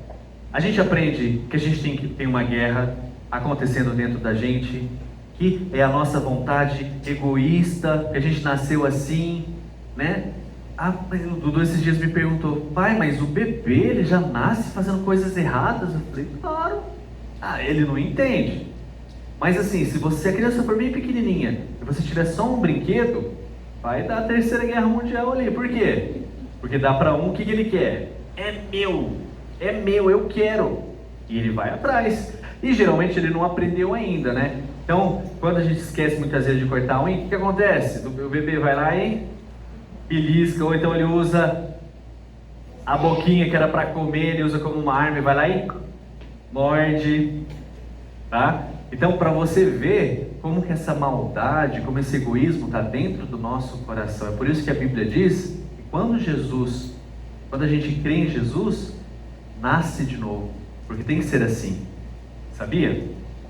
a gente aprende que a gente tem uma guerra acontecendo dentro da gente, que é a nossa vontade egoísta, que a gente nasceu assim, né? O Dudu esses dias me perguntou, pai, mas o bebê, ele já nasce fazendo coisas erradas? Eu falei, claro. Ele não entende. Mas assim, se a criança for bem pequenininha e você tiver só um brinquedo, vai dar a terceira guerra mundial ali. Por quê? Porque dá para um, o que ele quer? É meu, eu quero. E ele vai atrás. E geralmente ele não aprendeu ainda, né? Então, quando a gente esquece muitas vezes de cortar a unha, o que acontece? O bebê vai lá e belisca, ou então ele usa a boquinha que era para comer, ele usa como uma arma e vai lá e morde, tá? Então, para você ver como que essa maldade, como esse egoísmo está dentro do nosso coração. É por isso que a Bíblia diz que quando a gente crê em Jesus, nasce de novo, porque tem que ser assim, sabia?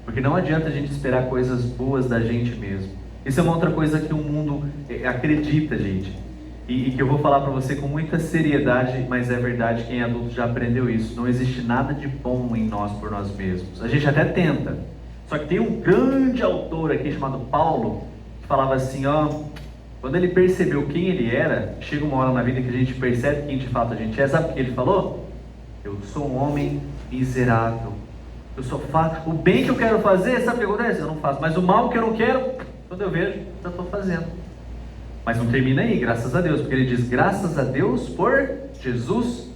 Porque não adianta a gente esperar coisas boas da gente mesmo. Isso é uma outra coisa que o mundo acredita, gente. E que eu vou falar para você com muita seriedade, mas é verdade, quem é adulto já aprendeu isso. Não existe nada de bom em nós por nós mesmos. A gente até tenta. Só que tem um grande autor aqui chamado Paulo, que falava assim, quando ele percebeu quem ele era, chega uma hora na vida que a gente percebe quem de fato a gente é. Sabe o que ele falou? Eu sou um homem miserável. Eu só faço o bem que eu quero fazer, sabe o que acontece? Eu não faço. Mas o mal que eu não quero, quando eu vejo, já estou fazendo. Mas não termina aí, graças a Deus, porque ele diz, graças a Deus por Jesus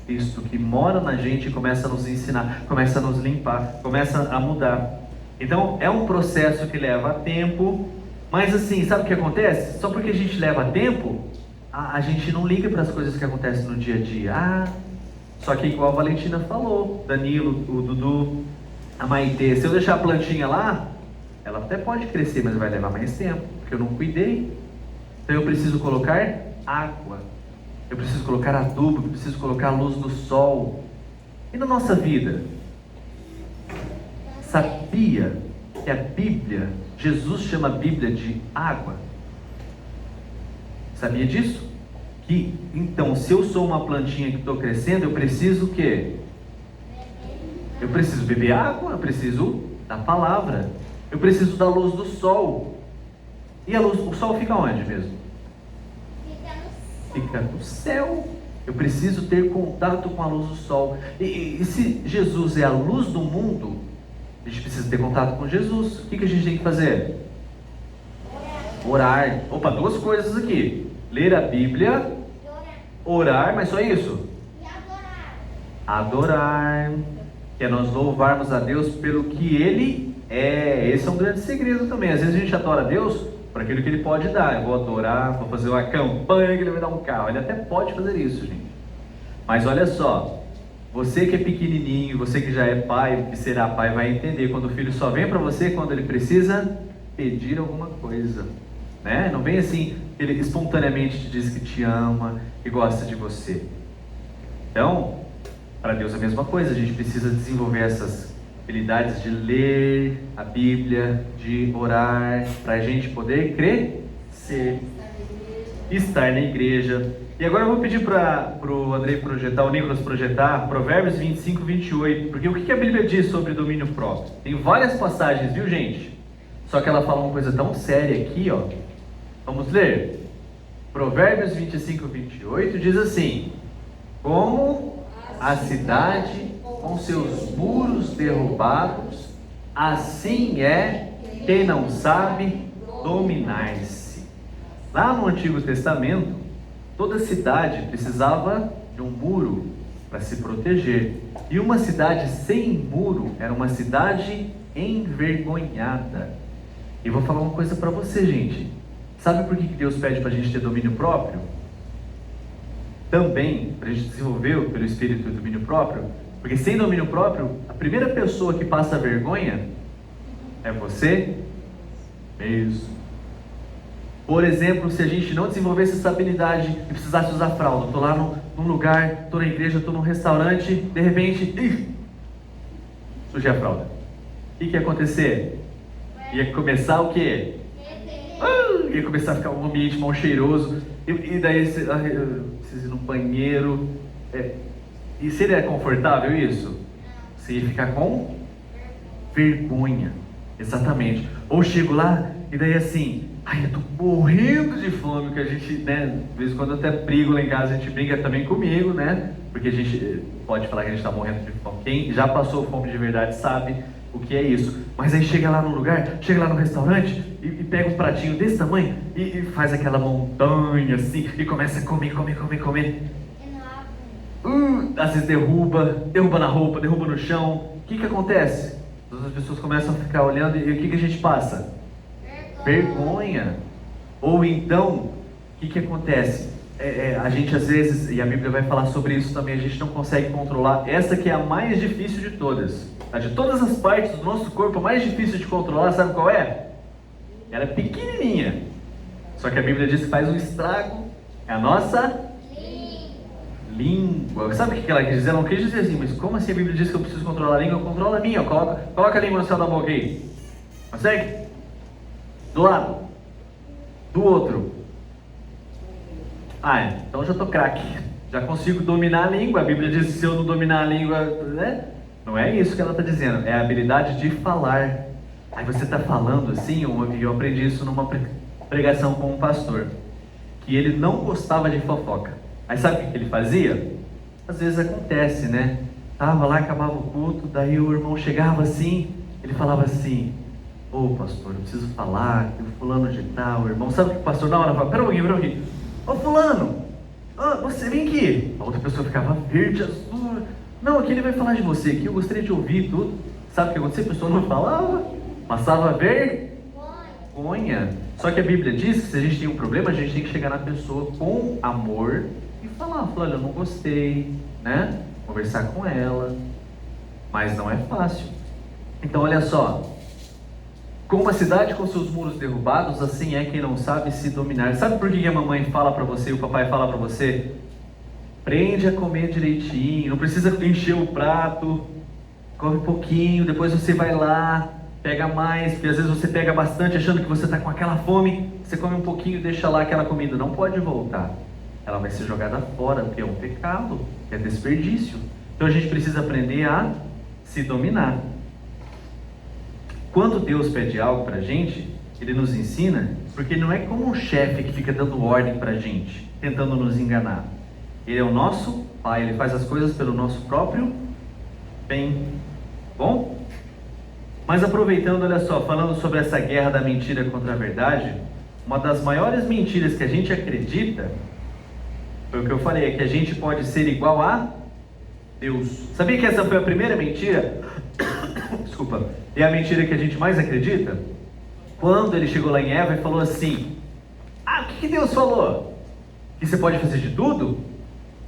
Cristo, que mora na gente e começa a nos ensinar, começa a nos limpar, começa a mudar. Então é um processo que leva tempo, mas assim, sabe o que acontece? Só porque a gente leva tempo, a gente não liga para as coisas que acontecem no dia a dia. Só que igual a Valentina falou, Danilo, o Dudu, a Maitê, se eu deixar a plantinha lá, ela até pode crescer, mas vai levar mais tempo, porque eu não cuidei. Então eu preciso colocar água, eu preciso colocar adubo, eu preciso colocar a luz do sol. E na nossa vida, sabia que a Bíblia, Jesus chama a Bíblia de água? Sabia disso? Que, então, se eu sou uma plantinha que estou crescendo, eu preciso o quê? Eu preciso beber água, eu preciso da palavra, eu preciso da luz do sol. E a luz, o sol fica onde mesmo? Fica no céu. Eu preciso ter contato com a luz do sol. E se Jesus é a luz do mundo, a gente precisa ter contato com Jesus. O que a gente tem que fazer? Orar. Opa, duas coisas aqui. Ler a Bíblia, orar, mas só isso? E Adorar. Que é nós louvarmos a Deus pelo que Ele é. Esse é um grande segredo também. Às vezes a gente adora a Deus por aquilo que Ele pode dar. Eu vou adorar, vou fazer uma campanha que Ele vai dar um carro. Ele até pode fazer isso, gente. Mas olha só, você que é pequenininho, você que já é pai, que será pai, vai entender quando o filho só vem para você quando ele precisa pedir alguma coisa, né? Não vem assim, ele espontaneamente te diz que te ama, que gosta de você. Então, para Deus é a mesma coisa, a gente precisa desenvolver essas habilidades de ler a Bíblia, de orar, para a gente poder crescer, estar na igreja. E agora eu vou pedir para o Andrei projetar, o Nicolas projetar, Provérbios 25, 28, porque o que a Bíblia diz sobre domínio próprio? Tem várias passagens, viu gente? Só que ela fala uma coisa tão séria aqui, ó. Vamos ler? Provérbios 25, 28 diz assim: como a cidade com seus muros derrubados, assim é quem não sabe dominar-se. Lá no Antigo Testamento, toda cidade precisava de um muro para se proteger. E uma cidade sem muro era uma cidade envergonhada. E vou falar uma coisa para você, gente. Sabe por que Deus pede para a gente ter domínio próprio? Também, para a gente desenvolver pelo Espírito o domínio próprio. Porque sem domínio próprio, a primeira pessoa que passa vergonha é você mesmo. Por exemplo, se a gente não desenvolvesse essa habilidade e precisasse usar fralda, estou lá num lugar, estou na igreja, estou num restaurante, de repente, sujei a fralda. O que ia acontecer? Ia começar o quê? Ia começar a ficar um ambiente mal cheiroso, e daí você ir no banheiro. E seria confortável isso? Você ia ficar com vergonha, exatamente. Ou chego lá, e daí assim, eu tô morrendo de fome, que a gente, né, de vez em quando eu até brigo lá em casa, a gente briga também comigo, né, porque a gente pode falar que a gente tá morrendo de fome. Quem já passou fome de verdade sabe o que é isso. Mas aí chega lá no lugar, chega lá no restaurante, e pega um pratinho desse tamanho, e faz aquela montanha assim, e começa a comer. Às vezes derruba na roupa, derruba no chão. O que acontece? As pessoas começam a ficar olhando, e o que a gente passa? Vergonha. Ou então, o que acontece? A gente às vezes, e a Bíblia vai falar sobre isso também, a gente não consegue controlar. Essa que é a mais difícil de todas. De todas as partes do nosso corpo, a mais difícil de controlar, sabe qual é? Ela é pequenininha. Só que a Bíblia diz que faz um estrago. É a nossa língua. Sabe o que ela quis dizer? Ela não quis dizer assim, mas como assim a Bíblia diz que eu preciso controlar a língua? Controla a minha, ó. Coloca a língua no céu da boca aí. Consegue? Do lado. Do outro. Então eu já tô craque. Já consigo dominar a língua. A Bíblia diz que se eu não dominar a língua, né? Não é isso que ela está dizendo. É a habilidade de falar. Aí você está falando assim, eu aprendi isso numa pregação com um pastor, que ele não gostava de fofoca. Aí sabe o que ele fazia? Às vezes acontece, né? Tava lá, acabava o culto, daí o irmão chegava assim, ele falava assim: ô pastor, eu preciso falar que o fulano de tal, o irmão. Sabe o que o pastor na hora fala? Pera um pouquinho. Ô fulano, você vem aqui. A outra pessoa ficava verde, azul. Não, aqui ele vai falar de você, aqui eu gostaria de ouvir tudo. Sabe o que acontecia? A pessoa não falava, passava vergonha. Só que a Bíblia diz que se a gente tem um problema, a gente tem que chegar na pessoa com amor e falar, olha, eu não gostei, né? Conversar com ela. Mas não é fácil. Então olha só, com uma cidade com seus muros derrubados, assim é quem não sabe se dominar. Sabe por que a mamãe fala para você e o papai fala para você? Aprende a comer direitinho, não precisa encher o prato, come pouquinho, depois você vai lá, pega mais, porque às vezes você pega bastante achando que você está com aquela fome, você come um pouquinho e deixa lá aquela comida, não pode voltar. Ela vai ser jogada fora, porque é um pecado, é desperdício. Então a gente precisa aprender a se dominar. Quando Deus pede algo para a gente, Ele nos ensina, porque não é como um chefe que fica dando ordem para a gente, tentando nos enganar. Ele é o nosso Pai, Ele faz as coisas pelo nosso próprio bem. Bom? Mas aproveitando, olha só, falando sobre essa guerra da mentira contra a verdade, uma das maiores mentiras que a gente acredita, foi o que eu falei, é que a gente pode ser igual a Deus. Sabia que essa foi a primeira mentira? Desculpa. E a mentira que a gente mais acredita? Quando ele chegou lá em Eva e falou assim: o que Deus falou? Que você pode fazer de tudo?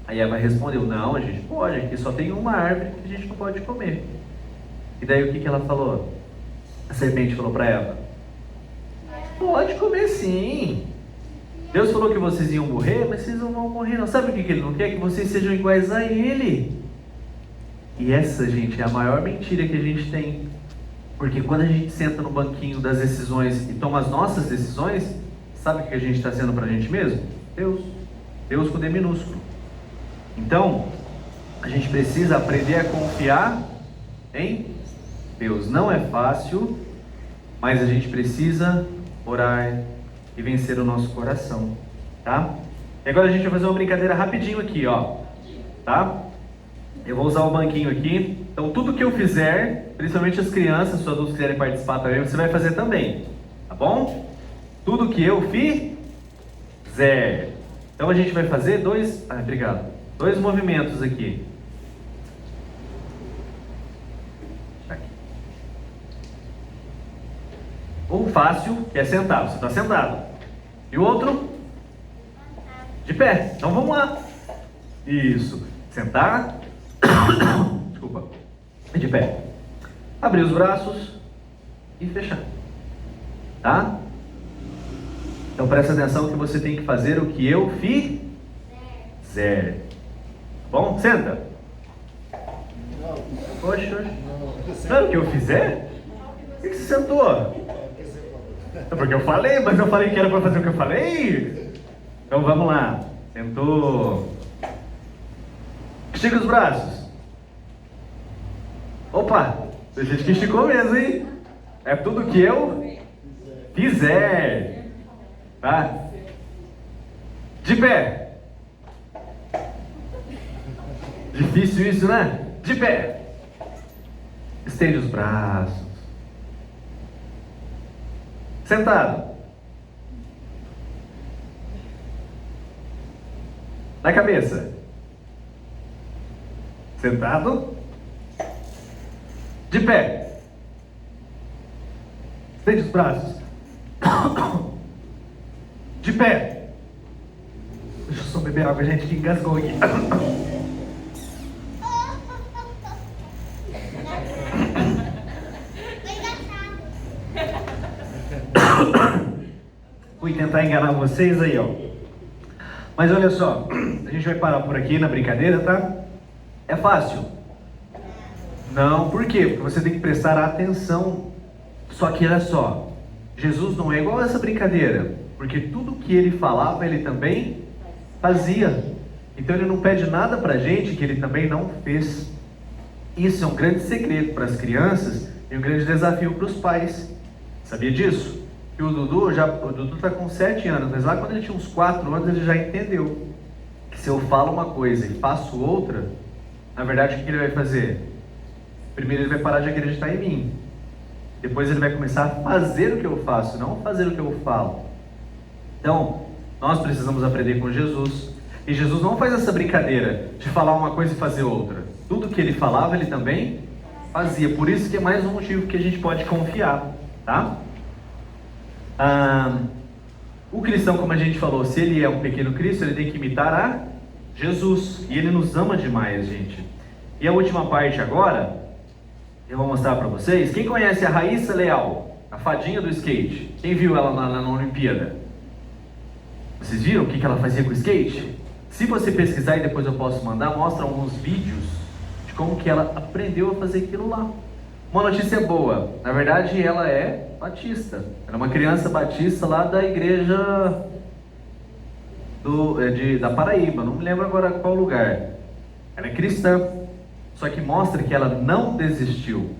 Aí Eva respondeu: não, a gente pode, aqui só tem uma árvore que a gente não pode comer. E daí o que ela falou? A serpente falou para Eva: pode comer sim. Deus falou que vocês iam morrer, mas vocês não vão morrer não. Sabe o que Ele não quer? Que vocês sejam iguais a Ele. E essa, gente, é a maior mentira que a gente tem. Porque quando a gente senta no banquinho das decisões e toma as nossas decisões, sabe o que a gente está sendo para a gente mesmo? Deus. Deus com D minúsculo. Então, a gente precisa aprender a confiar em Deus. Não é fácil, mas a gente precisa orar e vencer o nosso coração, tá? E agora a gente vai fazer uma brincadeira rapidinho aqui, ó, tá? Eu vou usar o banquinho aqui. Então tudo que eu fizer, principalmente as crianças, se os adultos quiserem participar também, você vai fazer também, tá bom? Tudo que eu fizer. Então a gente vai fazer dois movimentos aqui. Um fácil, que é sentado, você está sentado. E o outro? De pé. Então vamos lá. Isso. Sentar. Desculpa. E de pé. Abrir os braços e fechar. Tá? Então presta atenção que você tem que fazer o que eu fizer. Bom? Senta. Poxa. Sabe o que eu fizer? Por que você sentou? É porque eu falei, mas eu falei que era para fazer o que eu falei. Então vamos lá. Sentou. Estica os braços. Opa, tem gente que esticou mesmo, hein? É tudo que eu fizer. Tá? De pé. Difícil isso, né? De pé. Estende os braços. Sentado. Na cabeça. Sentado. De pé. Estende os braços. De pé. Deixa eu só beber água, gente, que engasgou aqui. Fui tentar enganar vocês aí, ó. Mas olha só, a gente vai parar por aqui na brincadeira, tá? É fácil? Não, por quê? Porque você tem que prestar atenção. Só que olha só, Jesus não é igual a essa brincadeira, porque tudo que ele falava, ele também fazia. Então ele não pede nada pra gente que ele também não fez. Isso é um grande segredo para as crianças e um grande desafio para os pais. Sabia disso? Que o Dudu está com 7 anos, mas lá quando ele tinha uns 4 anos ele já entendeu que se eu falo uma coisa e faço outra, na verdade o que ele vai fazer? Primeiro ele vai parar de acreditar em mim. Depois ele vai começar a fazer o que eu faço, não fazer o que eu falo. Então, nós precisamos aprender com Jesus. E Jesus não faz essa brincadeira de falar uma coisa e fazer outra. Tudo que ele falava, ele também fazia. Por isso que é mais um motivo que a gente pode confiar, tá? O cristão, como a gente falou, se ele é um pequeno Cristo, ele tem que imitar a Jesus. E ele nos ama demais, gente. E a última parte agora, eu vou mostrar para vocês. Quem conhece a Raíssa Leal, a fadinha do skate? Quem viu ela na Olimpíada? Vocês viram o que ela fazia com o skate? Se você pesquisar e depois eu posso mandar, mostra alguns vídeos de como que ela aprendeu a fazer aquilo lá. Uma notícia boa, na verdade ela é batista. Ela é uma criança batista lá da igreja da Paraíba, não me lembro agora qual lugar. Ela é cristã, só que mostra que ela não desistiu.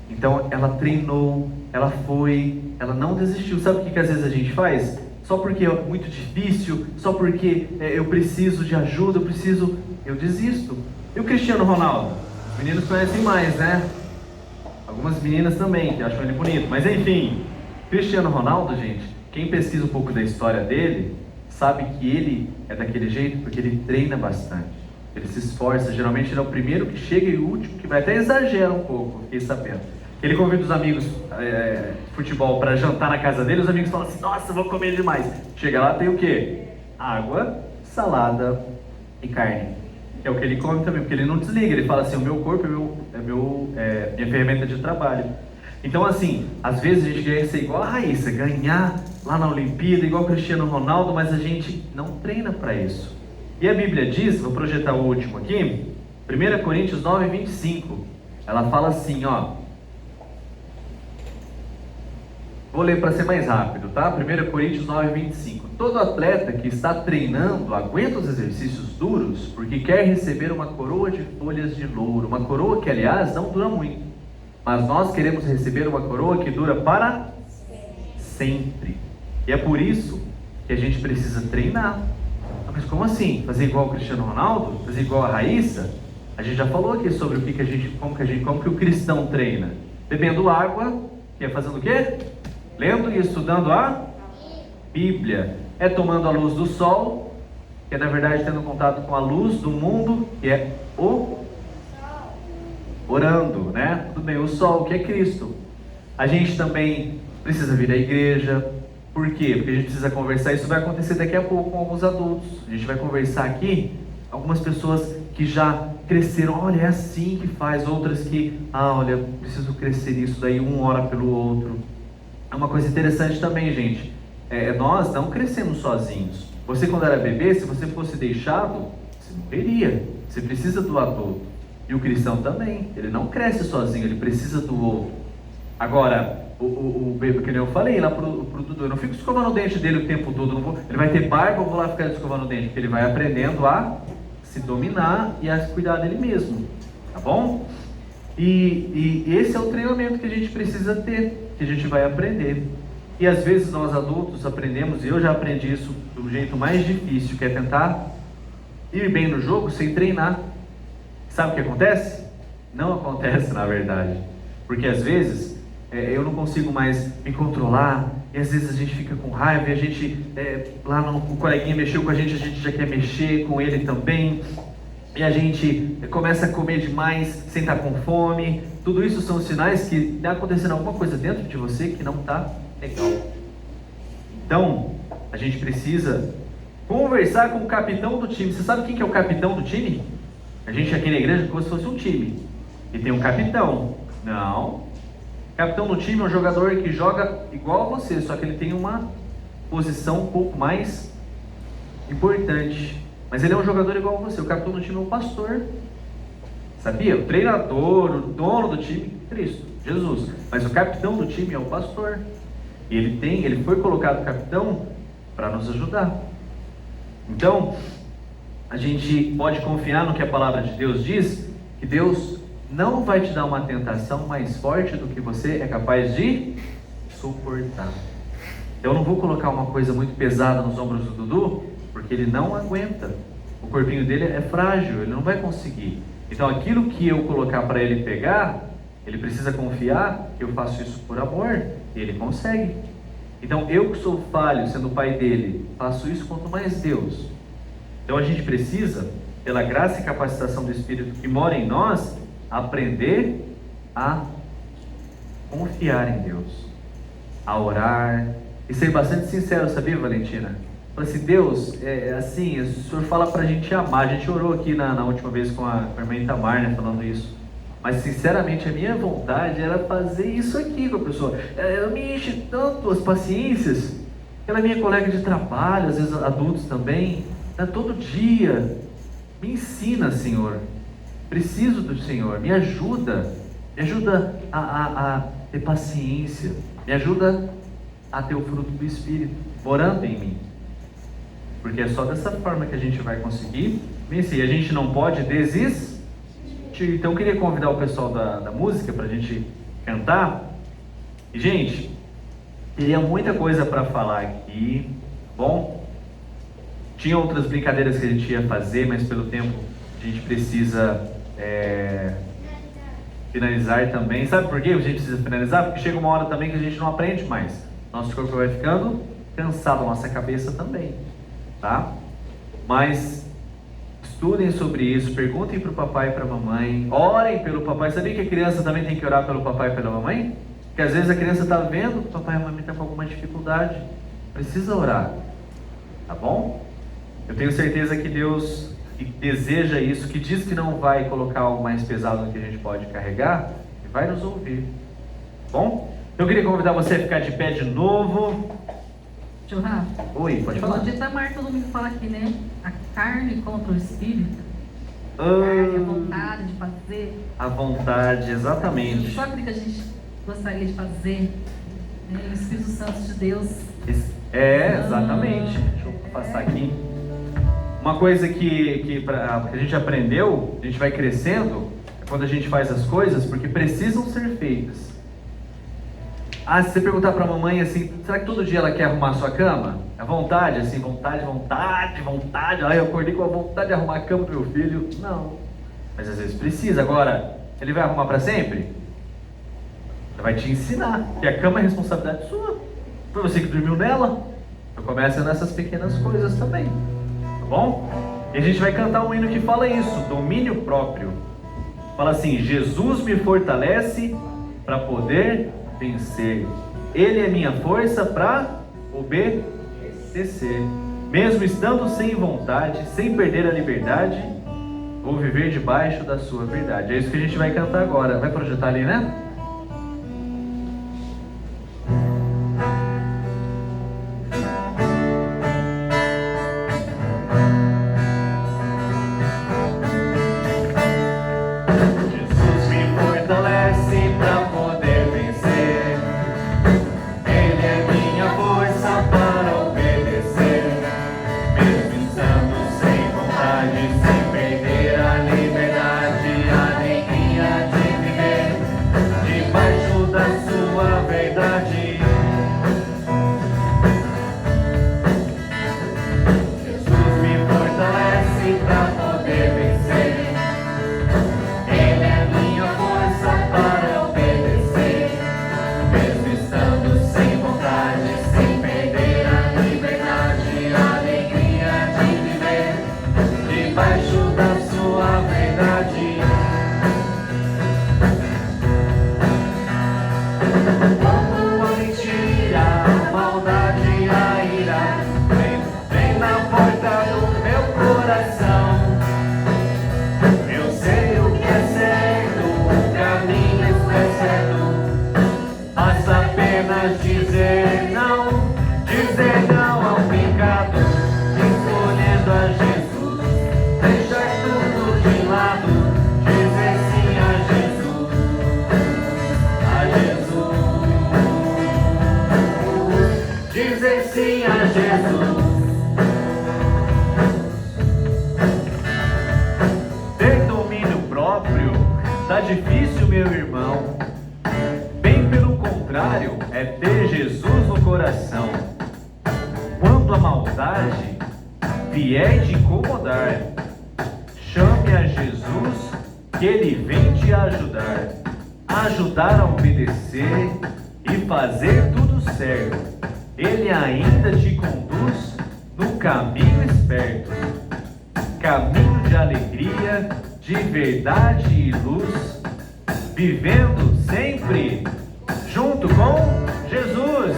Então ela treinou, ela não desistiu. Sabe o que às vezes a gente faz? Só porque é muito difícil, só porque eu preciso de ajuda, eu desisto. E o Cristiano Ronaldo? Os meninos conhecem mais, né? Algumas meninas também, que acham ele bonito. Mas enfim, Cristiano Ronaldo, gente, quem pesquisa um pouco da história dele, sabe que ele é daquele jeito porque ele treina bastante. Ele se esforça, geralmente ele é o primeiro que chega e o último que vai, até exagera um pouco, fiquei sabendo. Ele convida os amigos de futebol para jantar na casa dele, os amigos falam assim, nossa, vou comer demais. Chega lá, tem o quê? Água, salada e carne. Que é o que ele come também, porque ele não desliga, ele fala assim, o meu corpo é minha ferramenta de trabalho. Então assim, às vezes a gente quer ser igual a Raíssa, ganhar lá na Olimpíada, igual o Cristiano Ronaldo, mas a gente não treina para isso. E a Bíblia diz, vou projetar o último aqui, 1 Coríntios 9:25, ela fala assim, ó, vou ler para ser mais rápido, tá? 1 Coríntios 9:25. Todo atleta que está treinando aguenta os exercícios duros porque quer receber uma coroa de folhas de louro. Uma coroa que, aliás, não dura muito. Mas nós queremos receber uma coroa que dura para sempre. E é por isso que a gente precisa treinar. Mas como assim? Fazer igual o Cristiano Ronaldo? Fazer igual a Raíssa? A gente já falou aqui sobre como que o cristão treina. Bebendo água, que é fazendo o quê? Lendo e estudando a Bíblia. É tomando a luz do sol, que é na verdade tendo contato com a luz do mundo, que é orando, né? Tudo bem, o sol, que é Cristo. A gente também precisa vir à igreja. Por quê? Porque a gente precisa conversar. Isso vai acontecer daqui a pouco com alguns adultos. A gente vai conversar aqui, algumas pessoas que já cresceram, olha, é assim que faz. Outras que, olha, preciso crescer nisso, daí um ora pelo outro. É uma coisa interessante também, gente. Nós não crescemos sozinhos. Você quando era bebê, se você fosse deixado, você morreria. Você precisa do adulto. E o cristão também. Ele não cresce sozinho, ele precisa do outro. Agora, o bebê, que nem eu falei lá pro Dudu, eu não fico escovando o dente dele o tempo todo. Ele vai ter barba, eu vou lá ficar escovando o dente. Porque ele vai aprendendo a se dominar e a cuidar dele mesmo. Tá bom? E esse é o treinamento que a gente precisa ter, que a gente vai aprender. E às vezes nós adultos aprendemos, e eu já aprendi isso do jeito mais difícil, que é tentar ir bem no jogo sem treinar. Sabe o que acontece? Não acontece na verdade. Porque às vezes eu não consigo mais me controlar, e às vezes a gente fica com raiva, e a gente, o coleguinha mexeu com a gente já quer mexer com ele também. E a gente começa a comer demais, sem estar com fome. Tudo isso são sinais que está acontecendo alguma coisa dentro de você que não está legal. Então, a gente precisa conversar com o capitão do time. Você sabe quem que é o capitão do time? A gente aqui na igreja como se fosse um time. E tem um capitão. Não. Capitão do time é um jogador que joga igual a você, só que ele tem uma posição um pouco mais importante. Mas ele é um jogador igual a você. O capitão do time é o pastor. Sabia? O treinador, o dono do time, Cristo, Jesus. Mas o capitão do time é o pastor. E ele foi colocado capitão para nos ajudar. Então, a gente pode confiar no que a palavra de Deus diz, que Deus não vai te dar uma tentação mais forte do que você é capaz de suportar. Eu não vou colocar uma coisa muito pesada nos ombros do Dudu, porque ele não aguenta. O corpinho dele é frágil, ele não vai conseguir. Então aquilo que eu colocar para ele pegar, ele precisa confiar que eu faço isso por amor, e ele consegue. Então eu que sou falho, sendo o pai dele, faço isso quanto mais Deus. Então a gente precisa, pela graça e capacitação do Espírito que mora em nós, aprender a confiar em Deus, a orar e ser bastante sincero, sabia, Valentina? Fala assim, Deus, assim, o Senhor fala pra gente amar. A gente orou aqui na última vez com a irmã Itamar, né, falando isso. Mas sinceramente a minha vontade era fazer isso aqui com a pessoa. Ela me enche tanto as paciências. Ela é minha colega de trabalho, às vezes adultos também, né, todo dia. Me ensina, Senhor. Preciso do Senhor. Me ajuda a ter paciência. Me ajuda a ter o fruto do Espírito morando em mim. Porque é só dessa forma que a gente vai conseguir vencer. A gente não pode desistir. Então eu queria convidar o pessoal da música para a gente cantar. E gente, teria muita coisa para falar aqui. Bom, tinha outras brincadeiras que a gente ia fazer, mas pelo tempo a gente precisa finalizar também. Sabe por que a gente precisa finalizar? Porque chega uma hora também que a gente não aprende mais. Nosso corpo vai ficando cansado, nossa cabeça também, tá? Mas estudem sobre isso, perguntem para o papai e para a mamãe, orem pelo papai. Sabia que a criança também tem que orar pelo papai e pela mamãe? Porque às vezes a criança está vendo que o papai e a mamãe estão com alguma dificuldade, precisa orar, tá bom? Eu tenho certeza que Deus deseja isso, que diz que não vai colocar algo mais pesado do que a gente pode carregar, e vai nos ouvir, tá bom? Eu queria convidar você a ficar de pé de novo. Tio Rafa. Oi, pode falar. De Itamar, todo mundo fala aqui, né? A carne contra o espírito. A carne, a vontade de fazer. A vontade, exatamente. Só aquilo que a gente gostaria de fazer, né? O Espírito Santo de Deus. Exatamente. Deixa eu passar aqui. Uma coisa que a gente aprendeu, a gente vai crescendo, é quando a gente faz as coisas porque precisam ser feitas. Se você perguntar para a mamãe assim, será que todo dia ela quer arrumar a sua cama? É vontade, assim, vontade. Eu acordei com a vontade de arrumar a cama do meu filho. Não. Mas às vezes precisa. Agora, ele vai arrumar para sempre? Ele vai te ensinar. Que a cama é responsabilidade sua. Foi você que dormiu nela. Então começa nessas pequenas coisas também. Tá bom? E a gente vai cantar um hino que fala isso, domínio próprio. Fala assim, Jesus me fortalece para poder vencer. Ele é minha força para obedecer. Mesmo estando sem vontade, sem perder a liberdade, vou viver debaixo da sua verdade. É isso que a gente vai cantar agora. Vai projetar ali, né? Dizer não ao pecado, escolher meu irmão. Bem pelo contrário, é ter Jesus no coração. Quando a maldade vier te incomodar, chame a Jesus, que Ele vem te ajudar. Ajudar a obedecer e fazer tudo certo. Ele ainda te conduz no caminho esperto. Caminho de alegria, de verdade e luz, vivendo sempre junto com Jesus.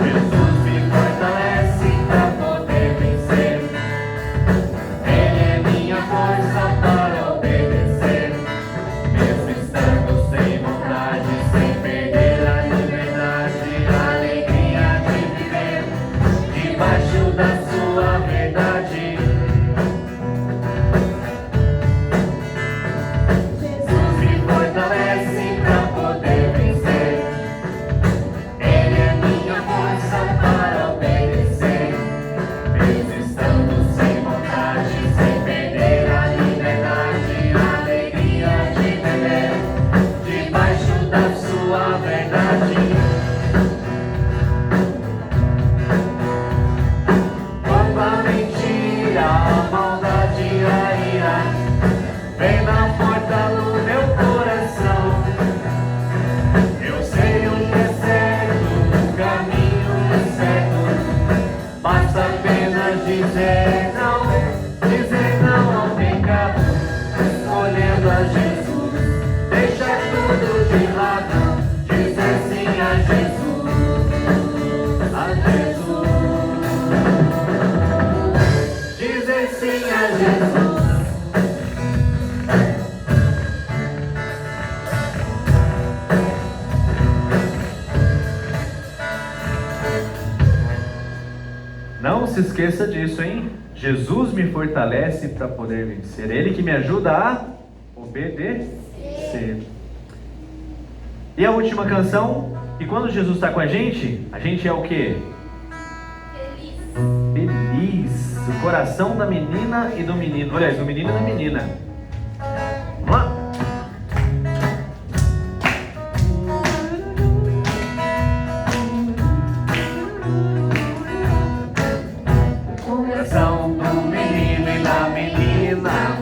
Jesus me fortalece para poder vencer. Ele é minha força para obedecer, mesmo estando sem vontade, sem perder a liberdade, a alegria de viver debaixo da sua verdade. Jesus me fortalece para poder vencer. Ele é minha força para obedecer, mesmo estando sem vontade, sem perder a liberdade, a alegria de viver debaixo da sua verdade. Quando a mentira, a maldade, a ira vem na porta do meu coração, eu sei o que é certo, o caminho é certo. Basta apenas dizer não ao pecado, escolhendo a Jesus, deixar tudo de lado, dizer sim a Jesus, dizer sim a Jesus. Não se esqueça disso, hein? Jesus me fortalece para poder vencer. Ele que me ajuda a obedecer. E a última canção, que quando Jesus está com a gente é o quê? Feliz. Feliz. O coração da menina e do menino. Aliás, do menino e da menina. Vamos lá. Coração do menino e da menina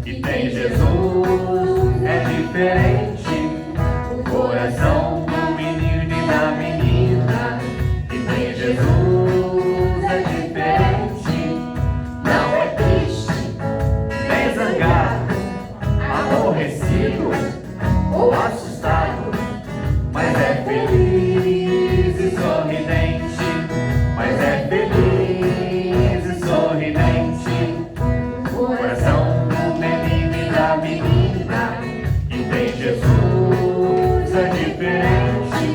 que tem Jesus é diferente. O coração do menino e da menina que tem Jesus é diferente. Não é triste, nem zangado, aborrecido ou assustado, mas é feliz e sorridente. Mas é feliz e sorridente. O coração do menino e da menina que tem Jesus é diferente.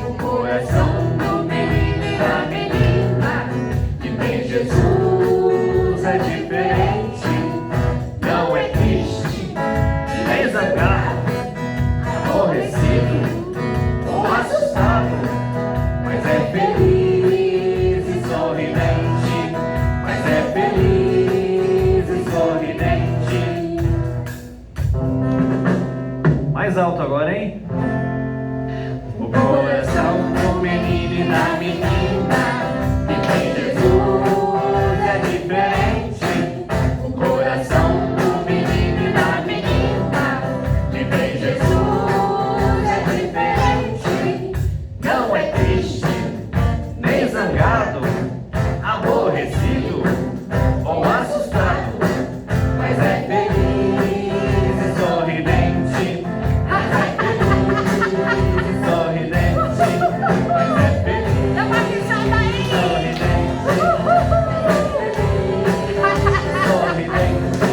O coração do menino e da menina que tem Jesus é diferente. Não é triste, nem zangado, aborrecido ou assustado, mas é feliz e sorridente. Mas é feliz e sorridente. Mais alto agora, hein? O coração do menino e da menina que tem Jesus é diferente. O coração do menino e da menina que tem Jesus é diferente. Não é triste, nem zangado, aborrecido ou assustado, mas é feliz e sorridente. Mas é feliz e sorridente. Mas é feliz Dá uma risada aí. e sorridente. Sorridente.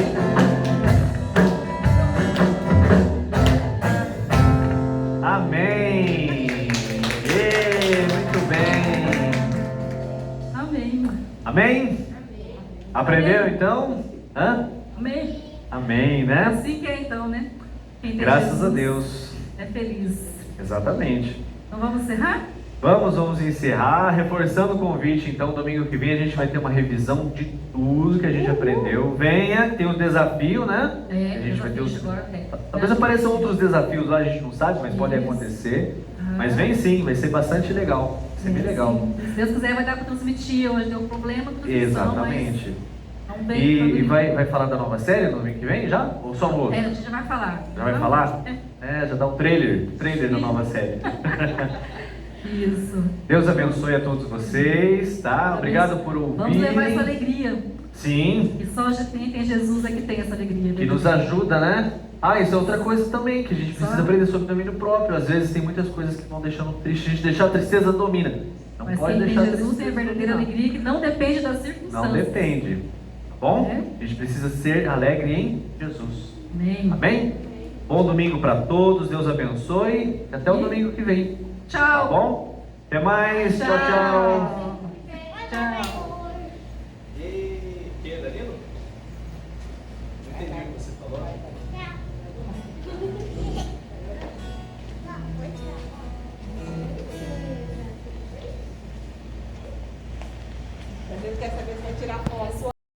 Amém. Muito bem. Amém. Amém? Aprenderam então? Hã? Amém. Amém, né? Assim que é então, né? Quem tem Graças Jesus a Deus. é feliz. Exatamente. Então vamos encerrar? Vamos encerrar, reforçando o convite. Então, domingo que vem a gente vai ter uma revisão de tudo que a gente aprendeu. Venha, tem um desafio, né? É, a gente vai ter os... agora, Talvez apareçam outros desafios lá, a gente não sabe, mas podem Isso. acontecer. Mas vem sim, vai ser bastante legal. Vai ser bem legal. Sim. Se Deus quiser, vai dar para transmitir. Hoje deu um problema com transmissão, Exatamente. mas não veio E domingo. vai falar da nova série no domingo que vem já? Ou só no outro? É, a gente já vai falar. Já vai falar? É. Já dá um trailer da nova série. Isso. Deus abençoe a todos vocês, tá? Obrigado por ouvir. Vamos levar essa alegria. Sim, E só quem tem Jesus é que tem essa alegria. que nos ajuda, né? Isso é outra coisa também, que a gente precisa aprender sobre domínio próprio. Às vezes tem muitas coisas que vão deixando triste, a gente deixar a tristeza domina. Não Mas pode quem tem deixar a Jesus tristeza tem a verdadeira dominar. alegria que não depende das circunstâncias. Não depende, tá bom? É. A gente precisa ser alegre em Jesus. Amém. Amém? Bom domingo para todos, Deus abençoe. Até o domingo que vem. Tchau. Tá bom? Até mais. Tchau, tchau. Tchau. E que, Danilo? Não entendi o que você falou.